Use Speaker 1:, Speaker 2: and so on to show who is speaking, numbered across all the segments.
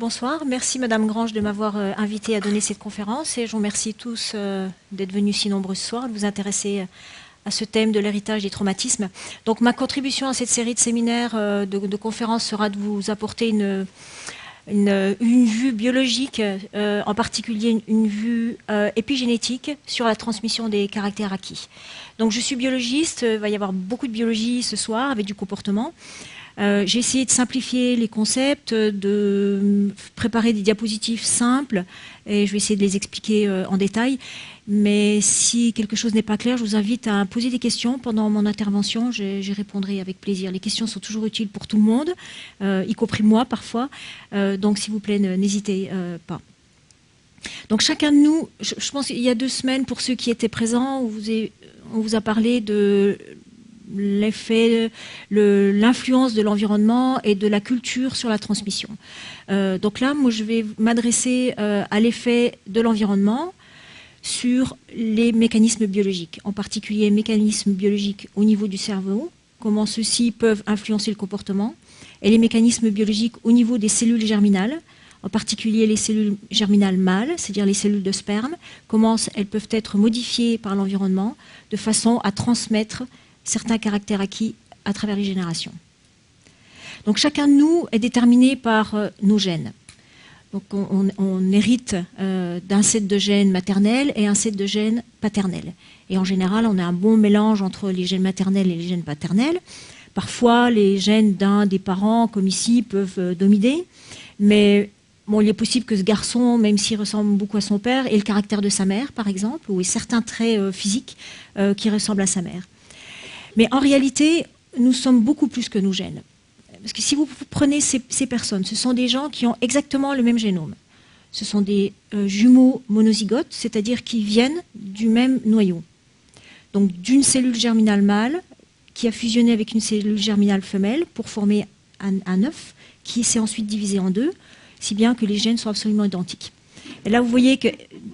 Speaker 1: bonsoir. Merci Madame Grange de m'avoir invité à donner cette conférence et je vous remercie tous d'être venus si nombreux ce soir, de vous intéresser à ce thème de l'héritage des traumatismes. Donc ma contribution à cette série de séminaires, de conférences sera de vous apporter une vue biologique, en particulier une vue épigénétique sur la transmission des caractères acquis. Donc je suis biologiste, il va y avoir beaucoup de biologie ce soir avec du comportement. J'ai essayé de simplifier les concepts, de préparer des diapositives simples et je vais essayer de les expliquer en détail. Mais si quelque chose n'est pas clair, je vous invite à poser des questions pendant mon intervention. J'y répondrai avec plaisir. Les questions sont toujours utiles pour tout le monde, y compris moi parfois. Donc s'il vous plaît, n'hésitez pas. Donc chacun de nous, je pense qu'il y a 2 semaines, pour ceux qui étaient présents, on vous a parlé de l'effet, l'influence de l'environnement et de la culture sur la transmission. Donc là, moi, je vais m'adresser à l'effet de l'environnement sur les mécanismes biologiques, en particulier les mécanismes biologiques au niveau du cerveau, comment ceux-ci peuvent influencer le comportement, et les mécanismes biologiques au niveau des cellules germinales, en particulier les cellules germinales mâles, c'est-à-dire les cellules de sperme, comment elles peuvent être modifiées par l'environnement de façon à transmettre certains caractères acquis à travers les générations. Donc chacun de nous est déterminé par nos gènes. Donc on hérite d'un set de gènes maternels et un set de gènes paternels. Et en général, on a un bon mélange entre les gènes maternels et les gènes paternels. Parfois, les gènes d'un des parents, comme ici, peuvent dominer. Mais bon, il est possible que ce garçon, même s'il ressemble beaucoup à son père, ait le caractère de sa mère, par exemple, ou ait certains traits physiques qui ressemblent à sa mère. Mais en réalité, nous sommes beaucoup plus que nos gènes. Parce que si vous prenez ces personnes, ce sont des gens qui ont exactement le même génome. Ce sont des jumeaux monozygotes, c'est-à-dire qui viennent du même noyau. Donc d'une cellule germinale mâle qui a fusionné avec une cellule germinale femelle pour former un œuf qui s'est ensuite divisé en 2, si bien que les gènes sont absolument identiques. Et là, vous voyez que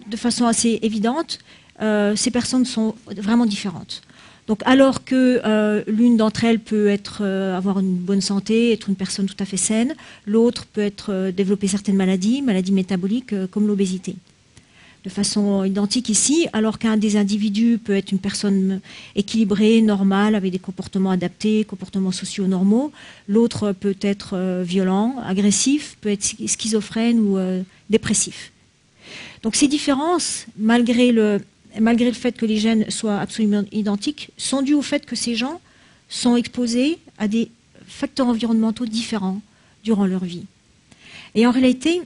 Speaker 1: de façon assez évidente, ces personnes sont vraiment différentes. Donc, alors que l'une d'entre elles peut avoir une bonne santé, être une personne tout à fait saine, l'autre peut développer certaines maladies métaboliques comme l'obésité. De façon identique ici, alors qu'un des individus peut être une personne équilibrée, normale, avec des comportements adaptés, comportements sociaux normaux, l'autre peut être violent, agressif, peut être schizophrène ou dépressif. Donc ces différences, malgré le fait que les gènes soient absolument identiques, sont dues au fait que ces gens sont exposés à des facteurs environnementaux différents durant leur vie. Et en réalité,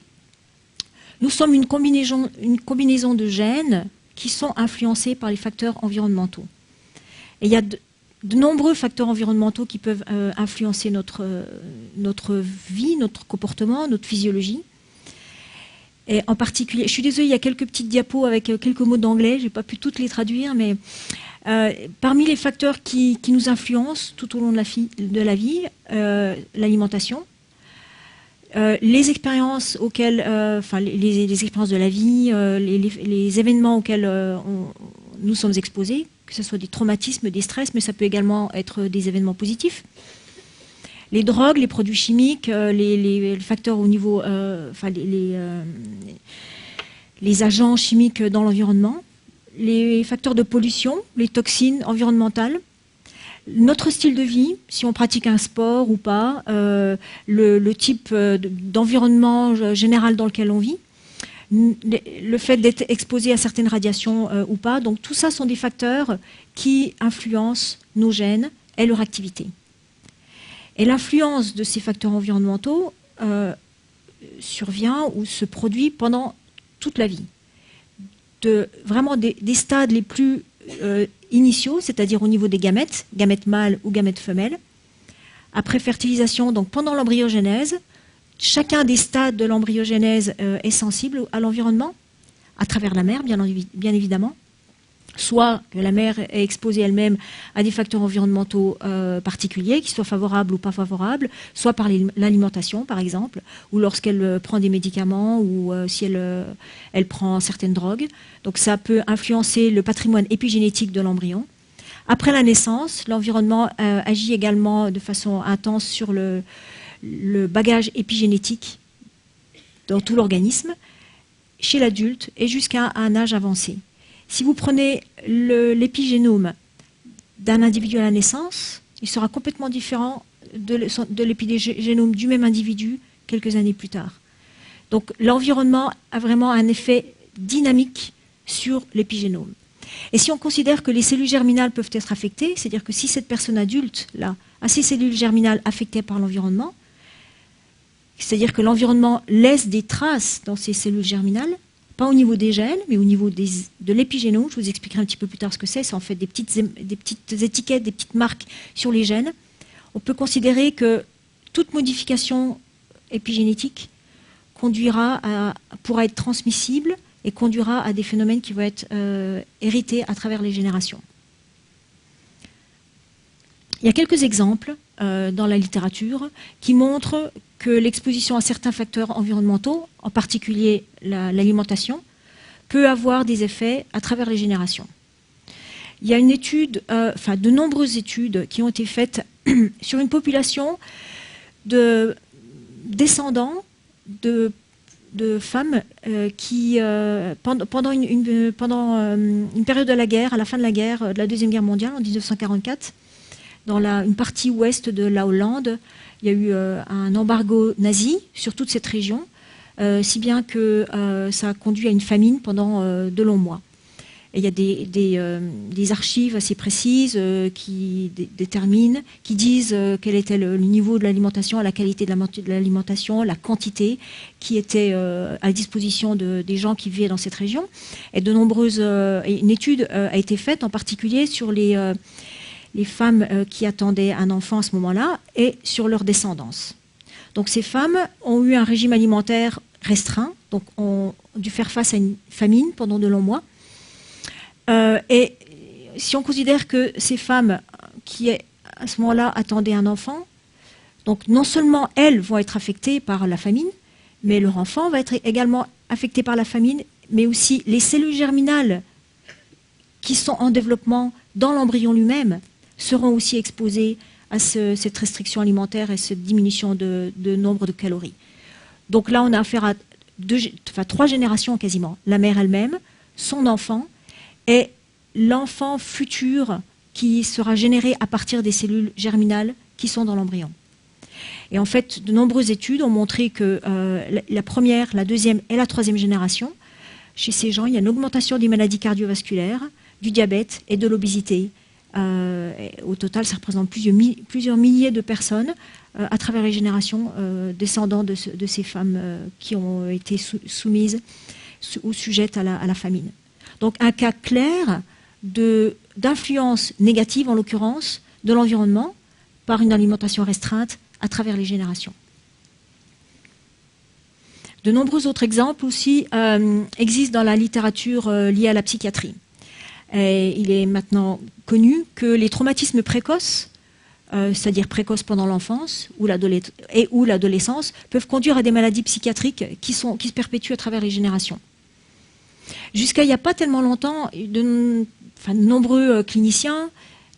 Speaker 1: nous sommes une combinaison de gènes qui sont influencés par les facteurs environnementaux. Et il y a de nombreux facteurs environnementaux qui peuvent influencer notre vie, notre comportement, notre physiologie. Et en particulier, je suis désolée, il y a quelques petites diapos avec quelques mots d'anglais, je n'ai pas pu toutes les traduire, mais parmi les facteurs qui nous influencent tout au long de la vie, l'alimentation, les expériences auxquelles, les expériences de la vie, les événements auxquels nous sommes exposés, que ce soit des traumatismes, des stress, mais ça peut également être des événements positifs. Les drogues, les produits chimiques, les facteurs au niveau, les agents chimiques dans l'environnement, les facteurs de pollution, les toxines environnementales, notre style de vie, si on pratique un sport ou pas, le type d'environnement général dans lequel on vit, le fait d'être exposé à certaines radiations ou pas. Donc tout ça sont des facteurs qui influencent nos gènes et leur activité. Et l'influence de ces facteurs environnementaux survient ou se produit pendant toute la vie. Vraiment des stades les plus initiaux, c'est-à-dire au niveau des gamètes mâles ou gamètes femelles. Après fertilisation, donc pendant l'embryogenèse, chacun des stades de l'embryogenèse est sensible à l'environnement, à travers la mère, bien évidemment. Soit que la mère est exposée elle-même à des facteurs environnementaux particuliers, qui soient favorables ou pas favorables, soit par l'alimentation, par exemple, ou lorsqu'elle prend des médicaments, ou si elle prend certaines drogues. Donc ça peut influencer le patrimoine épigénétique de l'embryon. Après la naissance, l'environnement agit également de façon intense sur le bagage épigénétique dans tout l'organisme, chez l'adulte et jusqu'à un âge avancé. Si vous prenez l'épigénome d'un individu à la naissance, il sera complètement différent de l'épigénome du même individu quelques années plus tard. Donc l'environnement a vraiment un effet dynamique sur l'épigénome. Et si on considère que les cellules germinales peuvent être affectées, c'est-à-dire que si cette personne adulte-là a ses cellules germinales affectées par l'environnement, c'est-à-dire que l'environnement laisse des traces dans ces cellules germinales, pas au niveau des gènes, mais au niveau de l'épigénome. Je vous expliquerai un petit peu plus tard ce que c'est. C'est en fait des petites étiquettes, des petites marques sur les gènes. On peut considérer que toute modification épigénétique pourra être transmissible et conduira à des phénomènes qui vont être hérités à travers les générations. Il y a quelques exemples dans la littérature qui montrent que l'exposition à certains facteurs environnementaux, en particulier l'alimentation, peut avoir des effets à travers les générations. Il y a de nombreuses études qui ont été faites sur une population de descendants de femmes qui, pendant une période de la guerre, à la fin de la Deuxième Guerre mondiale, en 1944, dans une partie ouest de la Hollande, il y a eu un embargo nazi sur toute cette région, si bien que ça a conduit à une famine pendant de longs mois. Et il y a des archives assez précises qui déterminent, qui disent quel était le niveau de l'alimentation, la qualité de l'alimentation, la quantité qui était à disposition des gens qui vivaient dans cette région. Et une étude a été faite en particulier sur les femmes qui attendaient un enfant à ce moment-là et sur leur descendance. Donc ces femmes ont eu un régime alimentaire restreint, donc ont dû faire face à une famine pendant de longs mois. Et si on considère que ces femmes qui à ce moment-là attendaient un enfant, donc non seulement elles vont être affectées par la famine, mais leur enfant va être également affecté par la famine, mais aussi les cellules germinales qui sont en développement dans l'embryon lui-même seront aussi exposées à cette restriction alimentaire et cette diminution de nombre de calories. Donc là, on a affaire à 3 générations quasiment. La mère elle-même, son enfant et l'enfant futur qui sera généré à partir des cellules germinales qui sont dans l'embryon. Et en fait, de nombreuses études ont montré que la première, la deuxième et la troisième génération, chez ces gens, il y a une augmentation des maladies cardiovasculaires, du diabète et de l'obésité. Au total, ça représente plusieurs milliers de personnes à travers les générations descendant de ces femmes qui ont été soumises ou sujettes à la famine. Donc un cas clair d'influence négative, en l'occurrence, de l'environnement par une alimentation restreinte à travers les générations. De nombreux autres exemples aussi existent dans la littérature liée à la psychiatrie. Et il est maintenant connu que les traumatismes précoces, c'est-à-dire précoces pendant l'enfance ou l'adolescence, peuvent conduire à des maladies psychiatriques qui se perpétuent à travers les générations. Jusqu'à il n'y a pas tellement longtemps, de nombreux cliniciens,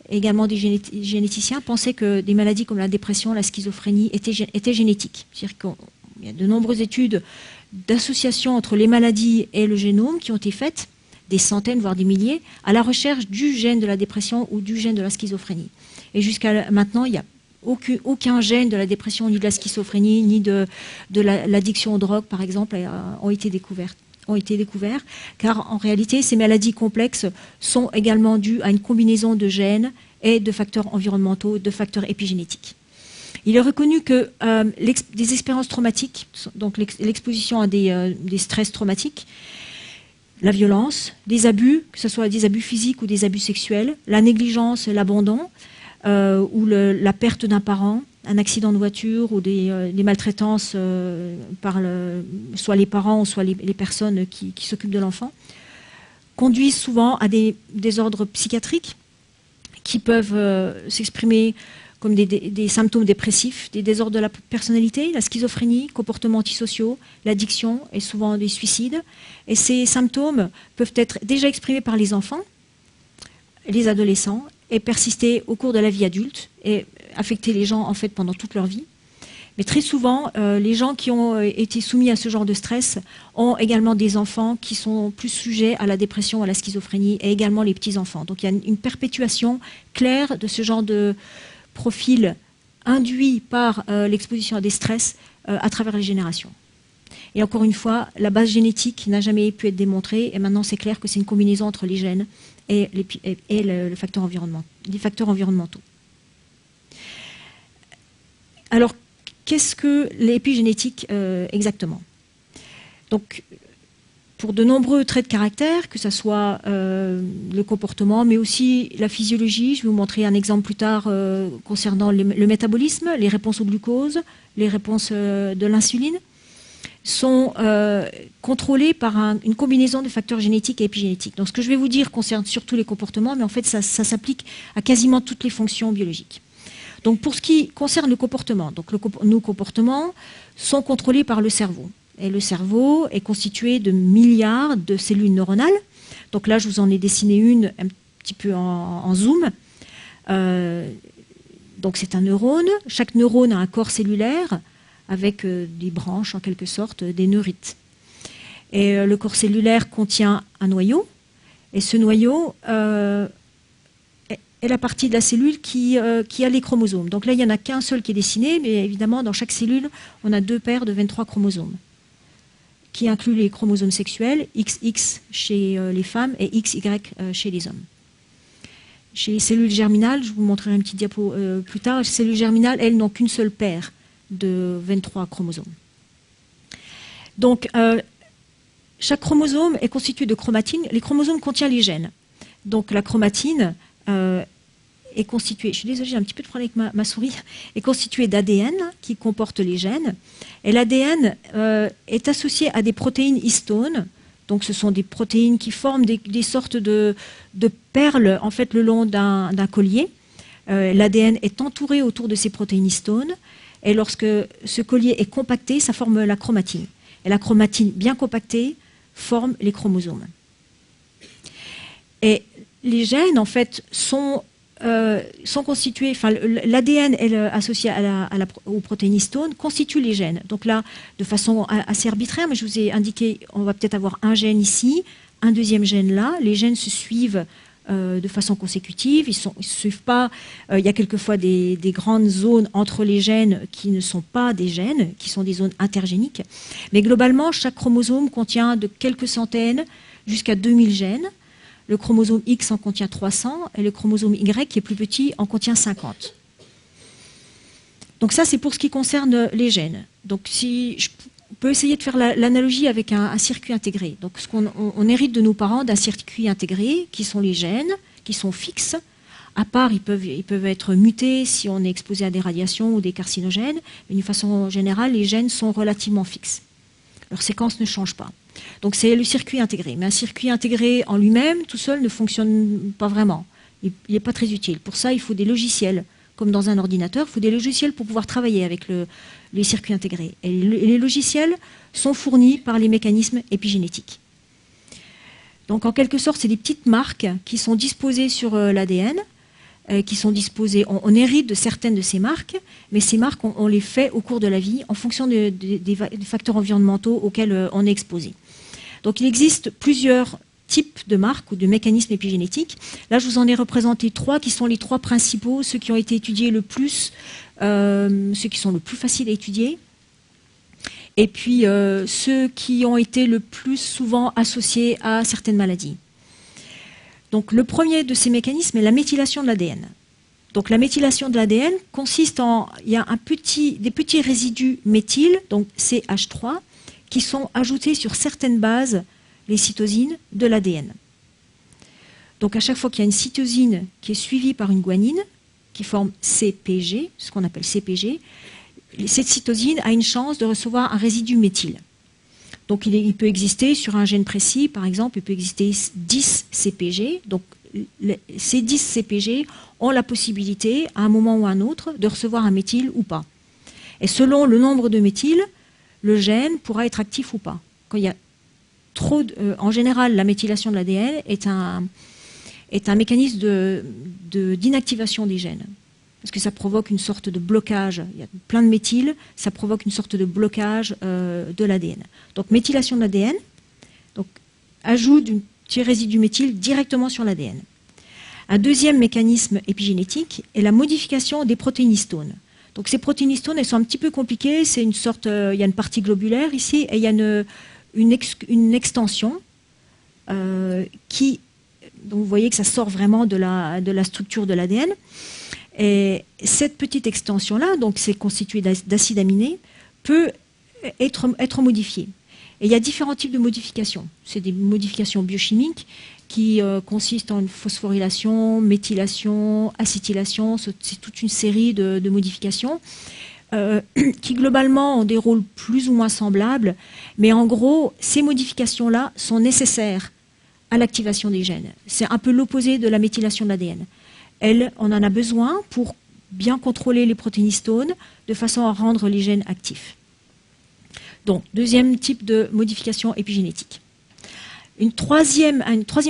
Speaker 1: également des généticiens, pensaient que des maladies comme la dépression, la schizophrénie étaient génétiques. C'est-à-dire qu'il y a de nombreuses études d'association entre les maladies et le génome qui ont été faites, des centaines, voire des milliers, à la recherche du gène de la dépression ou du gène de la schizophrénie. Et jusqu'à maintenant, il n'y a aucun gène de la dépression, ni de la schizophrénie, ni de l'addiction aux drogues, par exemple, ont été découverts, car en réalité, ces maladies complexes sont également dues à une combinaison de gènes et de facteurs environnementaux, de facteurs épigénétiques. Il est reconnu que des expériences traumatiques, donc l'exposition à des stress traumatiques, la violence, des abus, que ce soit des abus physiques ou des abus sexuels, la négligence, l'abandon, ou la perte d'un parent, un accident de voiture ou des maltraitances par soit les parents ou soit les personnes qui s'occupent de l'enfant, conduisent souvent à des désordres psychiatriques qui peuvent s'exprimer comme des symptômes dépressifs, des désordres de la personnalité, la schizophrénie, comportements antisociaux, l'addiction et souvent des suicides. Et ces symptômes peuvent être déjà exprimés par les enfants, les adolescents, et persister au cours de la vie adulte et affecter les gens en fait pendant toute leur vie. Mais très souvent, les gens qui ont été soumis à ce genre de stress ont également des enfants qui sont plus sujets à la dépression, à la schizophrénie, et également les petits-enfants. Donc il y a une perpétuation claire de ce genre de profil induit par l'exposition à des stress à travers les générations. Et encore une fois, la base génétique n'a jamais pu être démontrée, et maintenant c'est clair que c'est une combinaison entre les gènes et les facteurs environnementaux. Alors, qu'est-ce que l'épigénétique exactement? Donc, pour de nombreux traits de caractère, que ce soit le comportement, mais aussi la physiologie, je vais vous montrer un exemple plus tard concernant le métabolisme, les réponses au glucose, les réponses de l'insuline, sont contrôlés par une combinaison de facteurs génétiques et épigénétiques. Donc ce que je vais vous dire concerne surtout les comportements, mais en fait ça s'applique à quasiment toutes les fonctions biologiques. Donc pour ce qui concerne le comportement, donc nos comportements sont contrôlés par le cerveau. Et le cerveau est constitué de milliards de cellules neuronales. Donc là je vous en ai dessiné une un petit peu en zoom. Donc c'est un neurone. Chaque neurone a un corps cellulaire avec des branches en quelque sorte, des neurites. Et le corps cellulaire contient un noyau, et ce noyau est la partie de la cellule qui a les chromosomes. Donc là, il n'y en a qu'un seul qui est dessiné, mais évidemment, dans chaque cellule, on a 2 paires de 23 chromosomes, qui incluent les chromosomes sexuels, XX chez les femmes et XY chez les hommes. Chez les cellules germinales, je vous montrerai un petit diapo plus tard, les cellules germinales, elles n'ont qu'une seule paire de 23 chromosomes. Donc, chaque chromosome est constitué de chromatine. Les chromosomes contiennent les gènes. Donc, la chromatine est constituée, je suis désolée, j'ai un petit peu de problème avec ma souris, est constituée d'ADN qui comporte les gènes. Et l'ADN est associé à des protéines histones. Donc, ce sont des protéines qui forment des sortes de perles, en fait, le long d'un collier. L'ADN est entouré autour de ces protéines histones. Et lorsque ce collier est compacté, ça forme la chromatine. Et la chromatine bien compactée forme les chromosomes. Et les gènes, en fait, sont constitués, enfin, l'ADN associé aux protéines histones constitue les gènes. Donc là, de façon assez arbitraire, mais je vous ai indiqué, on va peut-être avoir un gène ici, un deuxième gène là. Les gènes se suivent de façon consécutive, ils ne suivent pas, il y a quelquefois des grandes zones entre les gènes qui ne sont pas des gènes, qui sont des zones intergéniques, mais globalement chaque chromosome contient de quelques centaines jusqu'à 2000 gènes. Le chromosome X en contient 300 et le chromosome Y, qui est plus petit, en contient 50. Donc ça, c'est pour ce qui concerne les gènes. Donc si on peut essayer de faire l'analogie avec un circuit intégré. Donc, on hérite de nos parents d'un circuit intégré, qui sont les gènes, qui sont fixes. À part, ils peuvent être mutés si on est exposé à des radiations ou des carcinogènes. Mais d'une façon générale, les gènes sont relativement fixes. Leur séquence ne change pas. Donc, c'est le circuit intégré. Mais un circuit intégré en lui-même, tout seul, ne fonctionne pas vraiment. Il n'est pas très utile. Pour ça, il faut des logiciels. Comme dans un ordinateur, il faut des logiciels pour pouvoir travailler avec les circuits intégrés. Et les logiciels sont fournis par les mécanismes épigénétiques. Donc en quelque sorte, c'est des petites marques qui sont disposées sur l'ADN, qui sont disposées, on hérite de certaines de ces marques, mais ces marques, on les fait au cours de la vie en fonction des facteurs environnementaux auxquels on est exposé. Donc il existe plusieurs types de marques ou de mécanismes épigénétiques. Là, je vous en ai représenté 3 qui sont les 3 principaux, ceux qui ont été étudiés le plus, ceux qui sont le plus faciles à étudier, et puis ceux qui ont été le plus souvent associés à certaines maladies. Donc le premier de ces mécanismes est la méthylation de l'ADN. Donc la méthylation de l'ADN consiste il y a des petits résidus méthyl, donc CH3, qui sont ajoutés sur certaines bases, les cytosines, de l'ADN. Donc à chaque fois qu'il y a une cytosine qui est suivie par une guanine, qui forme CPG, ce qu'on appelle CPG, cette cytosine a une chance de recevoir un résidu méthyle. Donc il peut exister sur un gène précis, par exemple, il peut exister 10 CPG. Donc ces 10 CPG ont la possibilité, à un moment ou à un autre, de recevoir un méthyle ou pas. Et selon le nombre de méthyle, le gène pourra être actif ou pas. Quand il y a en général, la méthylation de l'ADN est un mécanisme d'inactivation des gènes. parce que ça provoque une sorte de blocage. Il y a plein de méthyl, ça provoque une sorte de blocage de l'ADN. Donc méthylation de l'ADN, donc ajout d'un petit résidu méthyle directement sur l'ADN. Un deuxième mécanisme épigénétique est la modification des protéines histones. Donc ces protéines histones, elles sont un petit peu compliquées. C'est une sorte, il y a une partie globulaire ici et il y a une extension qui, donc vous voyez que ça sort vraiment de la structure de l'ADN. Et cette petite extension-là, donc c'est constitué d'acides aminés, peut être modifiée. Et il y a différents types de modifications. C'est des modifications biochimiques qui consistent en une phosphorylation, méthylation, acétylation. C'est toute une série de modifications qui globalement ont des rôles plus ou moins semblables. Mais en gros, ces modifications-là sont nécessaires à l'activation des gènes. C'est un peu l'opposé de la méthylation de l'ADN. On en a besoin pour bien contrôler les protéines histones de façon à rendre les gènes actifs. Donc, deuxième type de modification épigénétique. Une troisième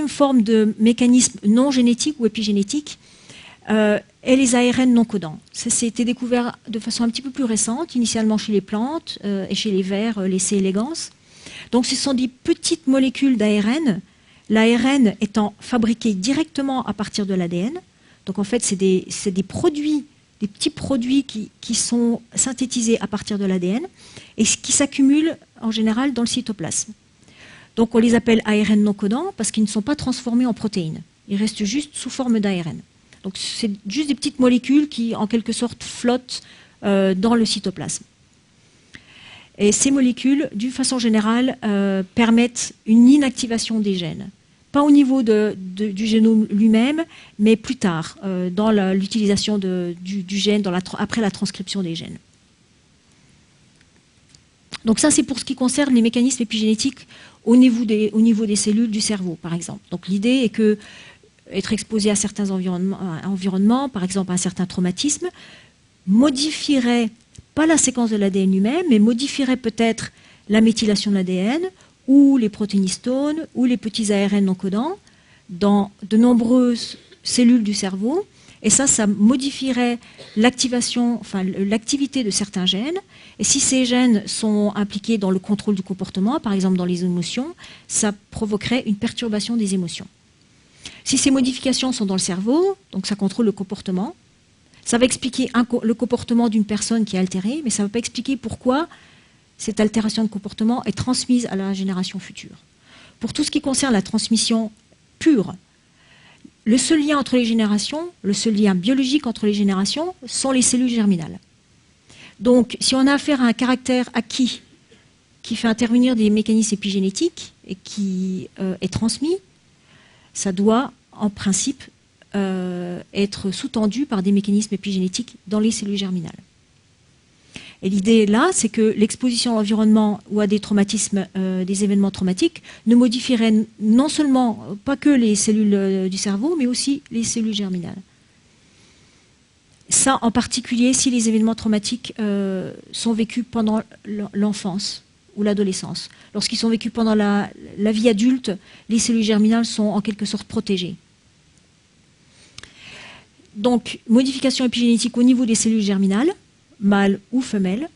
Speaker 1: forme de mécanisme non génétique ou épigénétique est les ARN non codants. Ça a été découvert de façon un petit peu plus récente, initialement chez les plantes et chez les vers, les C. elegans. Donc, ce sont des petites molécules d'ARN, l'ARN étant fabriqué directement à partir de l'ADN. Donc en fait, c'est des produits, des petits produits qui sont synthétisés à partir de l'ADN et qui s'accumulent en général dans le cytoplasme. Donc on les appelle ARN non codants parce qu'ils ne sont pas transformés en protéines. Ils restent juste sous forme d'ARN. Donc c'est juste des petites molécules qui en quelque sorte flottent dans le cytoplasme. Et ces molécules, d'une façon générale, permettent une inactivation des gènes. Pas au niveau du génome lui-même, mais plus tard, dans l'utilisation du gène, après la transcription des gènes. Donc ça, c'est pour ce qui concerne les mécanismes épigénétiques au niveau des cellules du cerveau, par exemple. Donc l'idée est que être exposé à certains environnements, par exemple à un certain traumatisme, modifierait, pas la séquence de l'ADN lui-même, mais modifierait peut-être la méthylation de l'ADN, ou les protéines histones, ou les petits ARN non codants dans de nombreuses cellules du cerveau. Et ça modifierait l'activité de certains gènes. Et si ces gènes sont impliqués dans le contrôle du comportement, par exemple dans les émotions, ça provoquerait une perturbation des émotions. Si ces modifications sont dans le cerveau, donc ça contrôle le comportement, ça va expliquer le comportement d'une personne qui est altérée, mais ça ne va pas expliquer pourquoi cette altération de comportement est transmise à la génération future. Pour tout ce qui concerne la transmission pure, le seul lien entre les générations, le seul lien biologique entre les générations, sont les cellules germinales. Donc, si on a affaire à un caractère acquis qui fait intervenir des mécanismes épigénétiques et qui est transmis, ça doit, en principe, être sous-tendu par des mécanismes épigénétiques dans les cellules germinales. Et l'idée là, c'est que l'exposition à l'environnement ou à des traumatismes, des événements traumatiques, ne modifierait non seulement pas que les cellules du cerveau, mais aussi les cellules germinales. Ça, en particulier, si les événements traumatiques sont vécus pendant l'enfance ou l'adolescence. Lorsqu'ils sont vécus pendant la vie adulte, les cellules germinales sont en quelque sorte protégées. Donc, modification épigénétique au niveau des cellules germinales, mâles ou femelles,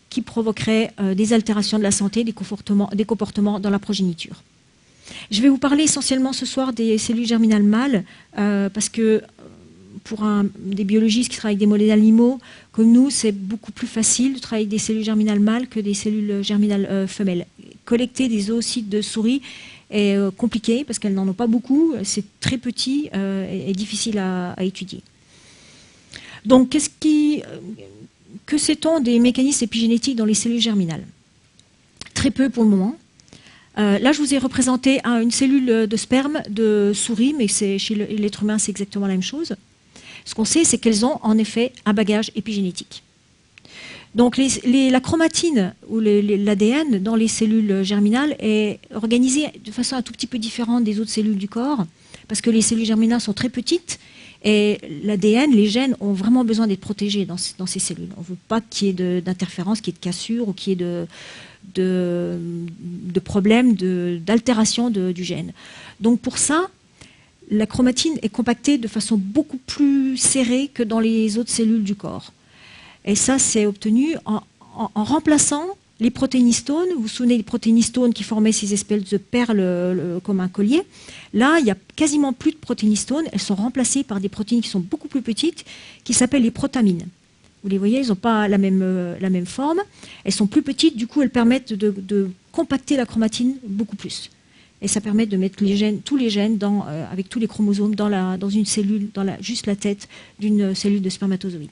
Speaker 1: qui provoqueraient des altérations de la santé, des comportements dans la progéniture. Je vais vous parler essentiellement ce soir des cellules germinales mâles, parce que pour des biologistes qui travaillent avec des modèles animaux, comme nous, c'est beaucoup plus facile de travailler avec des cellules germinales mâles que des cellules germinales femelles. Collecter des oocytes de souris est compliqué, parce qu'elles n'en ont pas beaucoup, c'est très petit et difficile à étudier. Donc, que sait-on des mécanismes épigénétiques dans les cellules germinales? Très peu pour le moment. Là, je vous ai représenté une cellule de sperme de souris, mais chez l'être humain, c'est exactement la même chose. Ce qu'on sait, c'est qu'elles ont en effet un bagage épigénétique. Donc, la chromatine ou l'ADN dans les cellules germinales est organisée de façon un tout petit peu différente des autres cellules du corps, parce que les cellules germinales sont très petites. Et l'ADN, les gènes ont vraiment besoin d'être protégés dans ces cellules. On ne veut pas qu'il y ait d'interférences, qu'il y ait de cassures ou qu'il y ait de problèmes, d'altération du gène. Donc pour ça, la chromatine est compactée de façon beaucoup plus serrée que dans les autres cellules du corps. Et ça, c'est obtenu en remplaçant les protéinehistones. Vous vous souvenez des protéinehistones qui formaient ces espèces de perles comme un collier. Là, il n'y a quasiment plus de protéinehistones. Elles sont remplacées par des protéines qui sont beaucoup plus petites, qui s'appellent les protamines. Vous les voyez, elles n'ont pas la même forme. Elles sont plus petites, du coup, elles permettent de compacter la chromatine beaucoup plus. Et ça permet de mettre tous les gènes avec tous les chromosomes dans une cellule, juste la tête d'une cellule de spermatozoïde.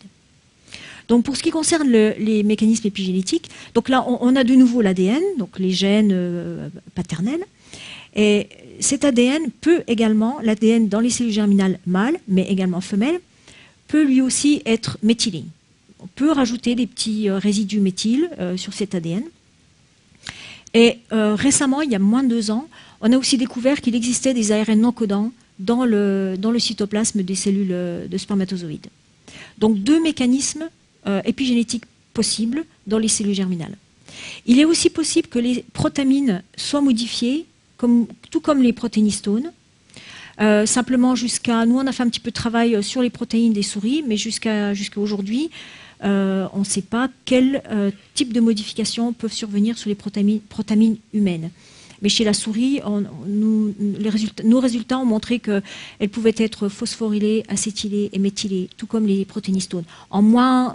Speaker 1: Donc pour ce qui concerne les mécanismes épigénétiques, donc là on a de nouveau l'ADN, donc les gènes paternels. Et cet ADN peut également, l'ADN dans les cellules germinales mâles, mais également femelles, peut lui aussi être méthylé. On peut rajouter des petits résidus méthyl sur cet ADN. Et récemment, il y a moins de 2 ans, on a aussi découvert qu'il existait des ARN non codants dans le cytoplasme des cellules de spermatozoïdes. Donc 2 mécanismes épigénétiques possibles dans les cellules germinales. Il est aussi possible que les protamines soient modifiées, tout comme les protéinehistones. Simplement nous on a fait un petit peu de travail sur les protéines des souris, mais jusqu'à aujourd'hui, on ne sait pas quel type de modifications peuvent survenir sur les protamines humaines. Mais chez la souris, nos résultats ont montré qu'elles pouvaient être phosphorylées, acétylées et méthylées, tout comme les protéinehistones. En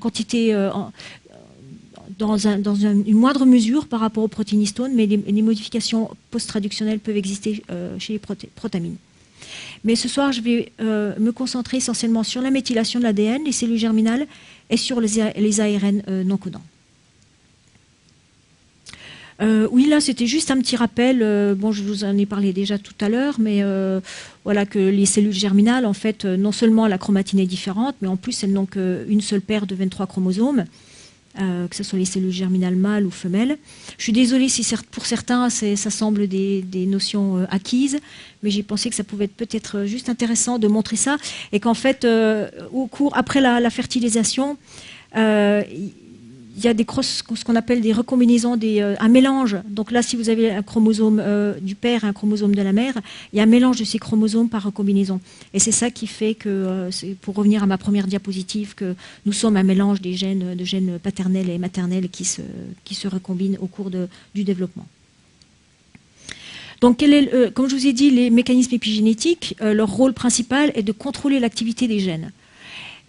Speaker 1: quantité, dans une moindre mesure par rapport aux protéinehistones, mais les modifications post-traductionnelles peuvent exister chez les protamines. Mais ce soir, je vais me concentrer essentiellement sur la méthylation de l'ADN, les cellules germinales, et sur les ARN non codants. Oui, là, c'était juste un petit rappel. Bon, je vous en ai parlé déjà tout à l'heure, mais voilà que les cellules germinales, en fait, non seulement la chromatine est différente, mais en plus, elles n'ont qu'une seule paire de 23 chromosomes, que ce soit les cellules germinales mâles ou femelles. Je suis désolée si pour certains, ça semble des notions acquises, mais j'ai pensé que ça pouvait être peut-être juste intéressant de montrer ça, et qu'en fait, après la fertilisation, il y a ce qu'on appelle des recombinaisons, un mélange. Donc là, si vous avez un chromosome du père et un chromosome de la mère, il y a un mélange de ces chromosomes par recombinaison. Et c'est ça qui fait que, pour revenir à ma première diapositive, que nous sommes un mélange de gènes paternels et maternels qui se recombinent au cours du développement. Donc, comme je vous ai dit, les mécanismes épigénétiques, leur rôle principal est de contrôler l'activité des gènes.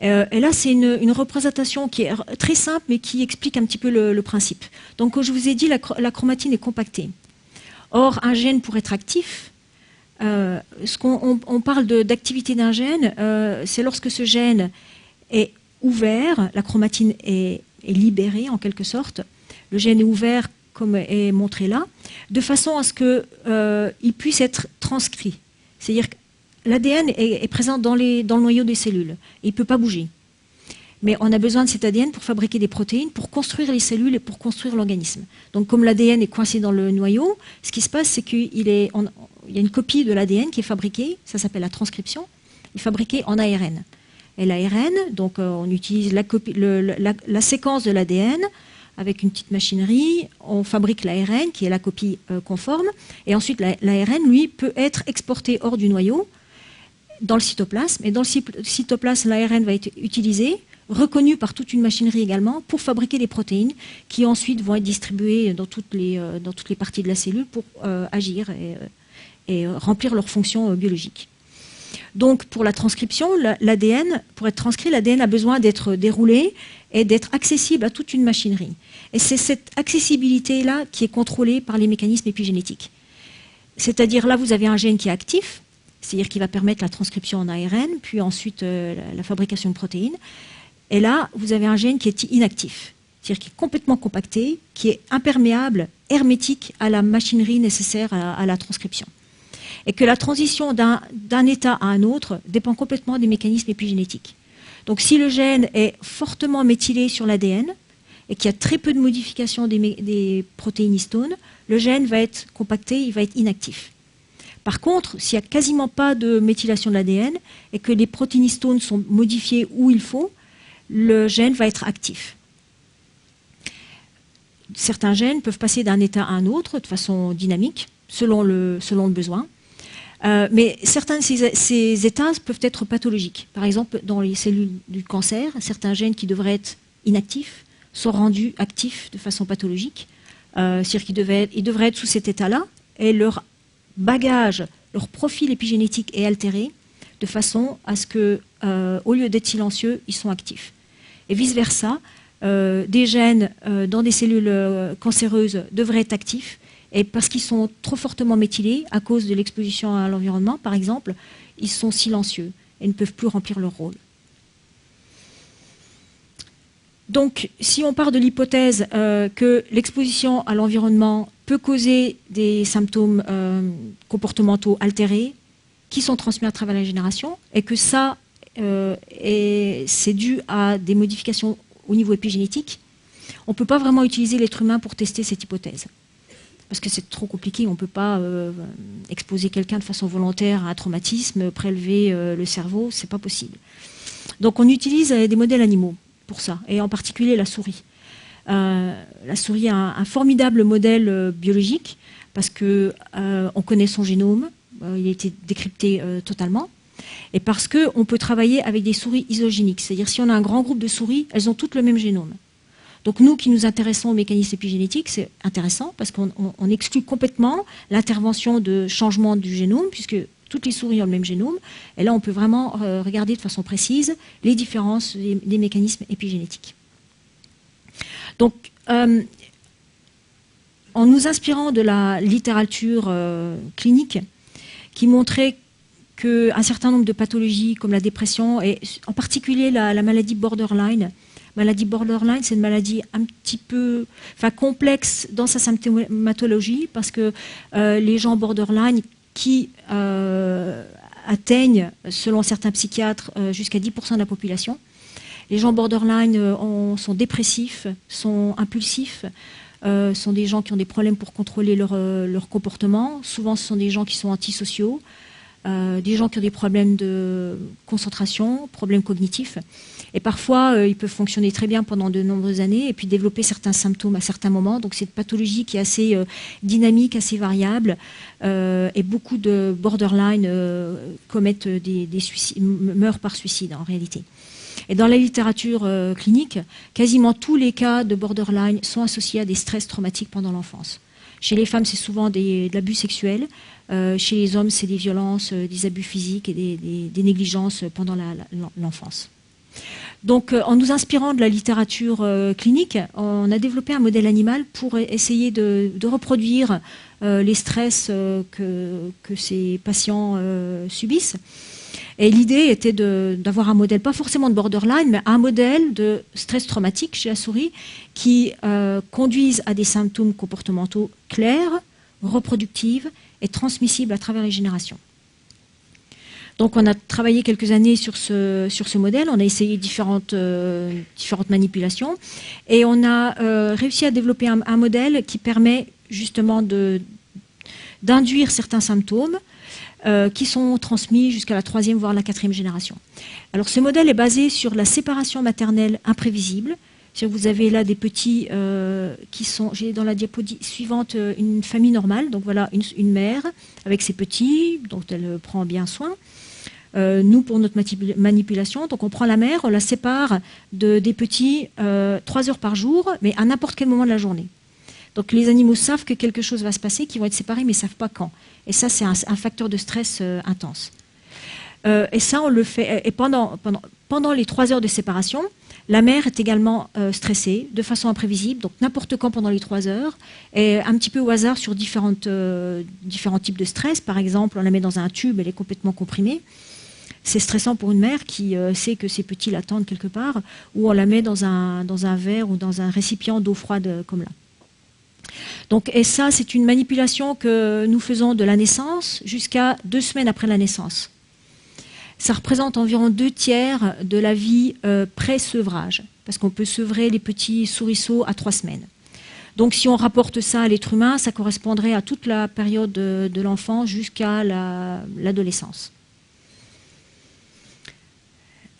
Speaker 1: Et là, c'est une représentation qui est très simple, mais qui explique un petit peu le principe. Donc, comme je vous ai dit, la chromatine est compactée. Or, un gène, pour être actif, on parle d'activité d'un gène, c'est lorsque ce gène est ouvert, la chromatine est libérée, en quelque sorte. Le gène est ouvert, comme est montré là, de façon à ce qu'il puisse être transcrit. C'est-à-dire que l'ADN est présent dans le noyau des cellules. Et il ne peut pas bouger. Mais on a besoin de cet ADN pour fabriquer des protéines, pour construire les cellules et pour construire l'organisme. Donc comme l'ADN est coincé dans le noyau, ce qui se passe, c'est qu'il y a une copie de l'ADN qui est fabriquée, ça s'appelle la transcription, est fabriquée en ARN. Et l'ARN, donc on utilise la séquence de l'ADN avec une petite machinerie, on fabrique l'ARN qui est la copie conforme, et ensuite l'ARN, lui, peut être exporté hors du noyau, dans le cytoplasme, et dans le cytoplasme, l'ARN va être utilisé, reconnu par toute une machinerie également, pour fabriquer des protéines qui ensuite vont être distribuées dans toutes les parties de la cellule pour agir et remplir leurs fonctions biologiques. Donc pour la transcription, pour être transcrit, l'ADN a besoin d'être déroulé et d'être accessible à toute une machinerie. Et c'est cette accessibilité-là qui est contrôlée par les mécanismes épigénétiques. C'est-à-dire là, vous avez un gène qui est actif, c'est-à-dire qui va permettre la transcription en ARN, puis ensuite la fabrication de protéines. Et là, vous avez un gène qui est inactif, c'est-à-dire qui est complètement compacté, qui est imperméable, hermétique à la machinerie nécessaire à la transcription. Et que la transition d'un état à un autre dépend complètement des mécanismes épigénétiques. Donc si le gène est fortement méthylé sur l'ADN, et qu'il y a très peu de modifications des protéines histones, le gène va être compacté, il va être inactif. Par contre, s'il n'y a quasiment pas de méthylation de l'ADN et que les protéines histones sont modifiées où il faut, le gène va être actif. Certains gènes peuvent passer d'un état à un autre de façon dynamique, selon le besoin. Mais certains de ces états peuvent être pathologiques. Par exemple, dans les cellules du cancer, certains gènes qui devraient être inactifs sont rendus actifs de façon pathologique. C'est-à-dire qu'ils devraient être sous cet état-là, et leur bagage, leur profil épigénétique est altéré de façon à ce que, au lieu d'être silencieux, ils sont actifs. Et vice-versa, des gènes dans des cellules cancéreuses devraient être actifs, et parce qu'ils sont trop fortement méthylés, à cause de l'exposition à l'environnement, par exemple, ils sont silencieux et ne peuvent plus remplir leur rôle. Donc, si on part de l'hypothèse que l'exposition à l'environnement peut causer des symptômes comportementaux altérés qui sont transmis à travers la génération, et que ça, c'est dû à des modifications au niveau épigénétique, on ne peut pas vraiment utiliser l'être humain pour tester cette hypothèse. Parce que c'est trop compliqué, on ne peut pas exposer quelqu'un de façon volontaire à un traumatisme, prélever le cerveau, c'est pas possible. Donc on utilise des modèles animaux pour ça, et en particulier la souris. La souris a un formidable modèle biologique, parce qu'on connaît son génome, il a été décrypté totalement, et parce qu'on peut travailler avec des souris isogéniques, c'est-à-dire si on a un grand groupe de souris, elles ont toutes le même génome. Donc nous qui nous intéressons aux mécanismes épigénétiques, c'est intéressant parce qu'on exclut complètement l'intervention de changement du génome, puisque toutes les souris ont le même génome, et là on peut vraiment regarder de façon précise les différences des mécanismes épigénétiques. Donc en nous inspirant de la littérature clinique qui montrait qu'un certain nombre de pathologies comme la dépression, et en particulier la maladie borderline, c'est une maladie un petit peu complexe dans sa symptomatologie, parce que les gens borderline qui atteignent, selon certains psychiatres, jusqu'à 10% de la population, les gens borderline sont dépressifs, sont impulsifs, sont des gens qui ont des problèmes pour contrôler leur comportement. Souvent, ce sont des gens qui sont antisociaux, des gens qui ont des problèmes de concentration, problèmes cognitifs. Et parfois, ils peuvent fonctionner très bien pendant de nombreuses années et puis développer certains symptômes à certains moments. Donc c'est une pathologie qui est assez dynamique, assez variable. Et beaucoup de borderline commettent des suicides, meurent par suicide en réalité. Et dans la littérature clinique, quasiment tous les cas de borderline sont associés à des stress traumatiques pendant l'enfance. Chez les femmes, c'est souvent de l'abus sexuel. Chez les hommes, c'est des violences, des abus physiques et des négligences pendant l'enfance. Donc, en nous inspirant de la littérature clinique, on a développé un modèle animal pour essayer de reproduire les stress que ces patients subissent. Et l'idée était d'avoir un modèle, pas forcément de borderline, mais un modèle de stress traumatique chez la souris qui conduisent à des symptômes comportementaux clairs, reproductifs et transmissibles à travers les générations. Donc on a travaillé quelques années sur ce modèle, on a essayé différentes manipulations et on a réussi à développer un modèle qui permet justement d'induire certains symptômes qui sont transmis jusqu'à la 3e voire la 4e génération. Alors ce modèle est basé sur la séparation maternelle imprévisible. Vous avez là des petits qui sont, j'ai dans la diapositive suivante une famille normale, donc voilà une mère avec ses petits dont elle prend bien soin. Nous, pour notre manipulation, donc on prend la mère, on la sépare des petits 3 heures par jour, mais à n'importe quel moment de la journée. Donc les animaux savent que quelque chose va se passer, qu'ils vont être séparés, mais ils ne savent pas quand. Et ça, c'est un facteur de stress intense. Et ça, on le fait. Et pendant les 3 heures de séparation, la mère est également stressée, de façon imprévisible, donc n'importe quand pendant les 3 heures, et un petit peu au hasard sur différents types de stress. Par exemple, on la met dans un tube, elle est complètement comprimée. C'est stressant pour une mère qui sait que ses petits l'attendent quelque part, ou on la met dans un verre ou dans un récipient d'eau froide comme là. Donc, et ça, c'est une manipulation que nous faisons de la naissance jusqu'à 2 semaines après la naissance. Ça représente environ 2/3 de la vie pré-sevrage, parce qu'on peut sevrer les petits souriceaux à 3 semaines. Donc si on rapporte ça à l'être humain, ça correspondrait à toute la période de l'enfant jusqu'à l'adolescence.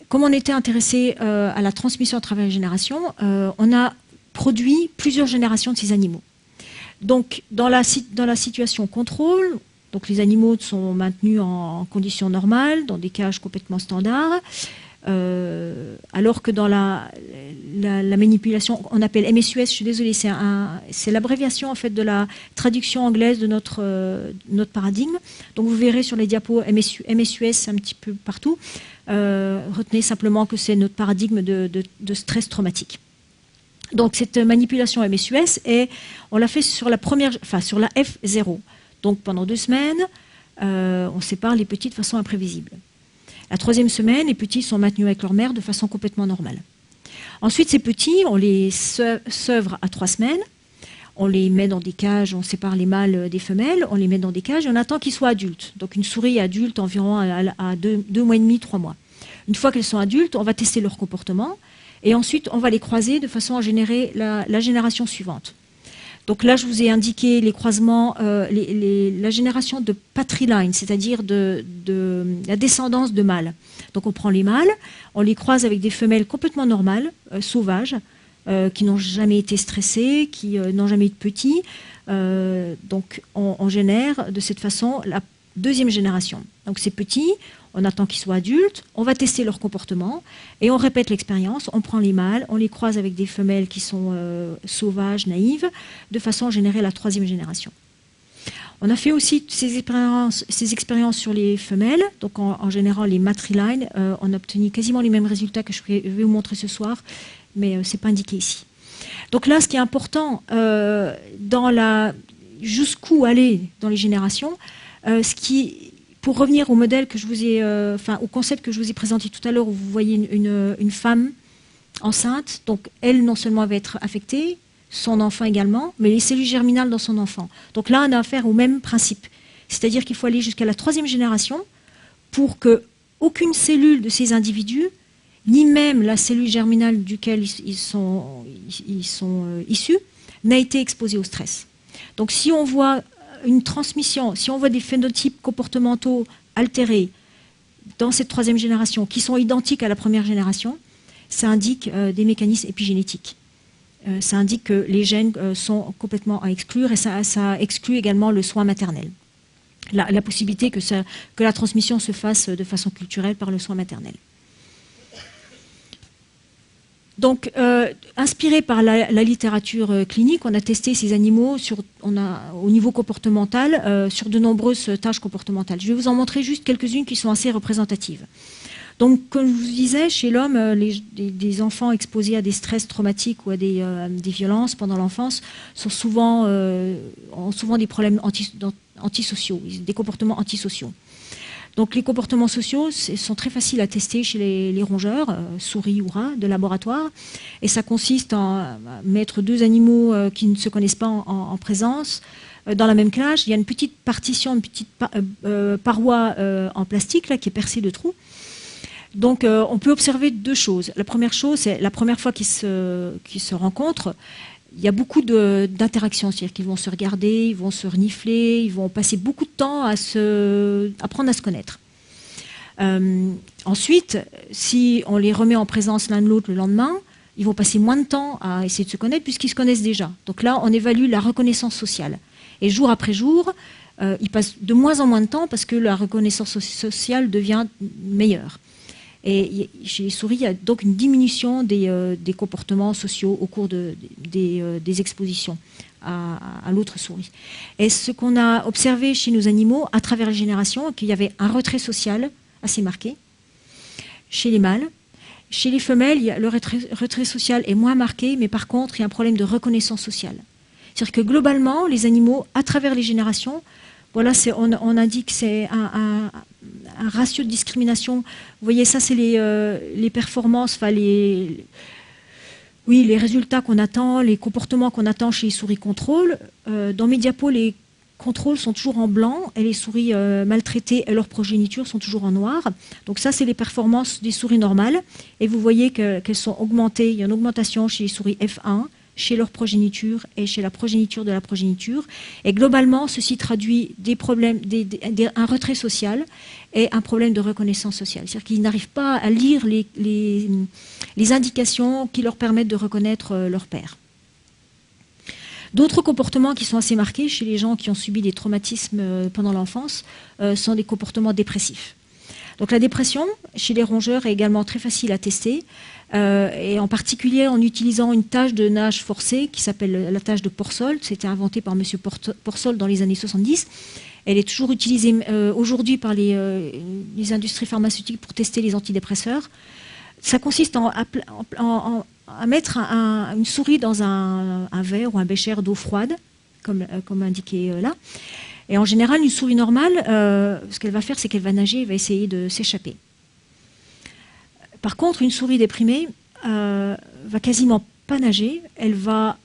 Speaker 1: Comme on était intéressé à la transmission à travers les générations, on a produit plusieurs générations de ces animaux. Donc dans la situation contrôle, Donc les animaux sont maintenus en conditions normales, dans des cages complètement standards, alors que dans la manipulation, on appelle MSUS, je suis désolée, c'est l'abréviation en fait de la traduction anglaise de notre paradigme. Donc vous verrez sur les diapos MSUS un petit peu partout. Retenez simplement que c'est notre paradigme de stress traumatique. Donc cette manipulation MSUS, on l'a fait sur la F0. Donc pendant 2 semaines, on sépare les petits de façon imprévisible. La 3e semaine, les petits sont maintenus avec leur mère de façon complètement normale. Ensuite, ces petits, on les seuvre à 3 semaines, on les met dans des cages, on sépare les mâles des femelles, on les met dans des cages et on attend qu'ils soient adultes. Donc une souris adulte environ à 2 mois et demi, 3 mois. Une fois qu'elles sont adultes, on va tester leur comportement et ensuite on va les croiser de façon à générer la génération suivante. Donc là, je vous ai indiqué les croisements, la génération de patriline, c'est-à-dire de la descendance de mâles. Donc on prend les mâles, on les croise avec des femelles complètement normales, sauvages, qui n'ont jamais été stressées, qui n'ont jamais eu de petits. Donc on génère de cette façon la 2e génération. Donc ces petits, on attend qu'ils soient adultes, on va tester leur comportement et on répète l'expérience, on prend les mâles, on les croise avec des femelles qui sont sauvages, naïves, de façon à générer la 3e génération. On a fait aussi ces expériences sur les femelles, donc en générant les matrilines, on a obtenu quasiment les mêmes résultats que je vais vous montrer ce soir, mais ce n'est pas indiqué ici. Donc là, ce qui est important, jusqu'où aller dans les générations, pour revenir au modèle que je vous ai, au concept que je vous ai présenté tout à l'heure, où vous voyez une femme enceinte, donc elle non seulement va être affectée, son enfant également, mais les cellules germinales dans son enfant. Donc là, on a affaire au même principe. C'est-à-dire qu'il faut aller jusqu'à la 3e génération pour qu'aucune cellule de ces individus, ni même la cellule germinale duquel ils sont issus, n'a été exposée au stress. Donc si on voit une transmission, si on voit des phénotypes comportementaux altérés dans cette 3e génération qui sont identiques à la 1re génération, ça indique des mécanismes épigénétiques. Ça indique que les gènes sont complètement à exclure et ça exclut également le soin maternel. La possibilité que la transmission se fasse de façon culturelle par le soin maternel. Donc, inspiré par la littérature clinique, on a testé ces animaux au niveau comportemental sur de nombreuses tâches comportementales. Je vais vous en montrer juste quelques-unes qui sont assez représentatives. Donc, comme je vous disais, chez l'homme, des enfants exposés à des stress traumatiques ou à des violences pendant l'enfance ont souvent des problèmes antisociaux, des comportements antisociaux. Donc les comportements sociaux sont très faciles à tester chez les rongeurs, souris ou rats de laboratoire. Et ça consiste à mettre 2 animaux qui ne se connaissent pas en présence dans la même cage. Il y a une petite partition, une petite paroi en plastique là, qui est percée de trous. Donc on peut observer 2 choses. La première chose, c'est la première fois qu'ils se rencontrent, il y a beaucoup d'interactions, c'est-à-dire qu'ils vont se regarder, ils vont se renifler, ils vont passer beaucoup de temps à apprendre à se connaître. Ensuite, si on les remet en présence l'un de l'autre le lendemain, ils vont passer moins de temps à essayer de se connaître puisqu'ils se connaissent déjà. Donc là, on évalue la reconnaissance sociale. Et jour après jour, ils passent de moins en moins de temps parce que la reconnaissance sociale devient meilleure. Et chez les souris, il y a donc une diminution des comportements sociaux au cours des expositions à l'autre souris. Et ce qu'on a observé chez nos animaux, à travers les générations, qu'il y avait un retrait social assez marqué chez les mâles. Chez les femelles, le retrait social est moins marqué, mais par contre, il y a un problème de reconnaissance sociale. C'est-à-dire que globalement, les animaux, à travers les générations, voilà, on indique que c'est un ratio de discrimination. Vous voyez, ça, c'est les performances, enfin les résultats qu'on attend, les comportements qu'on attend chez les souris contrôles. Dans mes diapos, les contrôles sont toujours en blanc et les souris maltraitées et leur progéniture sont toujours en noir. Donc ça, c'est les performances des souris normales. Et vous voyez qu'elles sont augmentées. Il y a une augmentation chez les souris F1, chez leur progéniture et chez la progéniture de la progéniture. Et globalement, ceci traduit des problèmes, un retrait social et un problème de reconnaissance sociale. C'est-à-dire qu'ils n'arrivent pas à lire les indications qui leur permettent de reconnaître leur père. D'autres comportements qui sont assez marqués chez les gens qui ont subi des traumatismes pendant l'enfance sont des comportements dépressifs. Donc la dépression, chez les rongeurs, est également très facile à tester, et en particulier en utilisant une tâche de nage forcée qui s'appelle la tâche de Porsold. C'était inventé par M. Porsold dans les années 70. Elle est toujours utilisée aujourd'hui par les industries pharmaceutiques pour tester les antidépresseurs. Ça consiste à mettre une souris dans un verre ou un bécher d'eau froide, comme indiqué là. Et en général, une souris normale, ce qu'elle va faire, c'est qu'elle va nager et va essayer de s'échapper. Par contre, une souris déprimée va quasiment pas nager. Elle va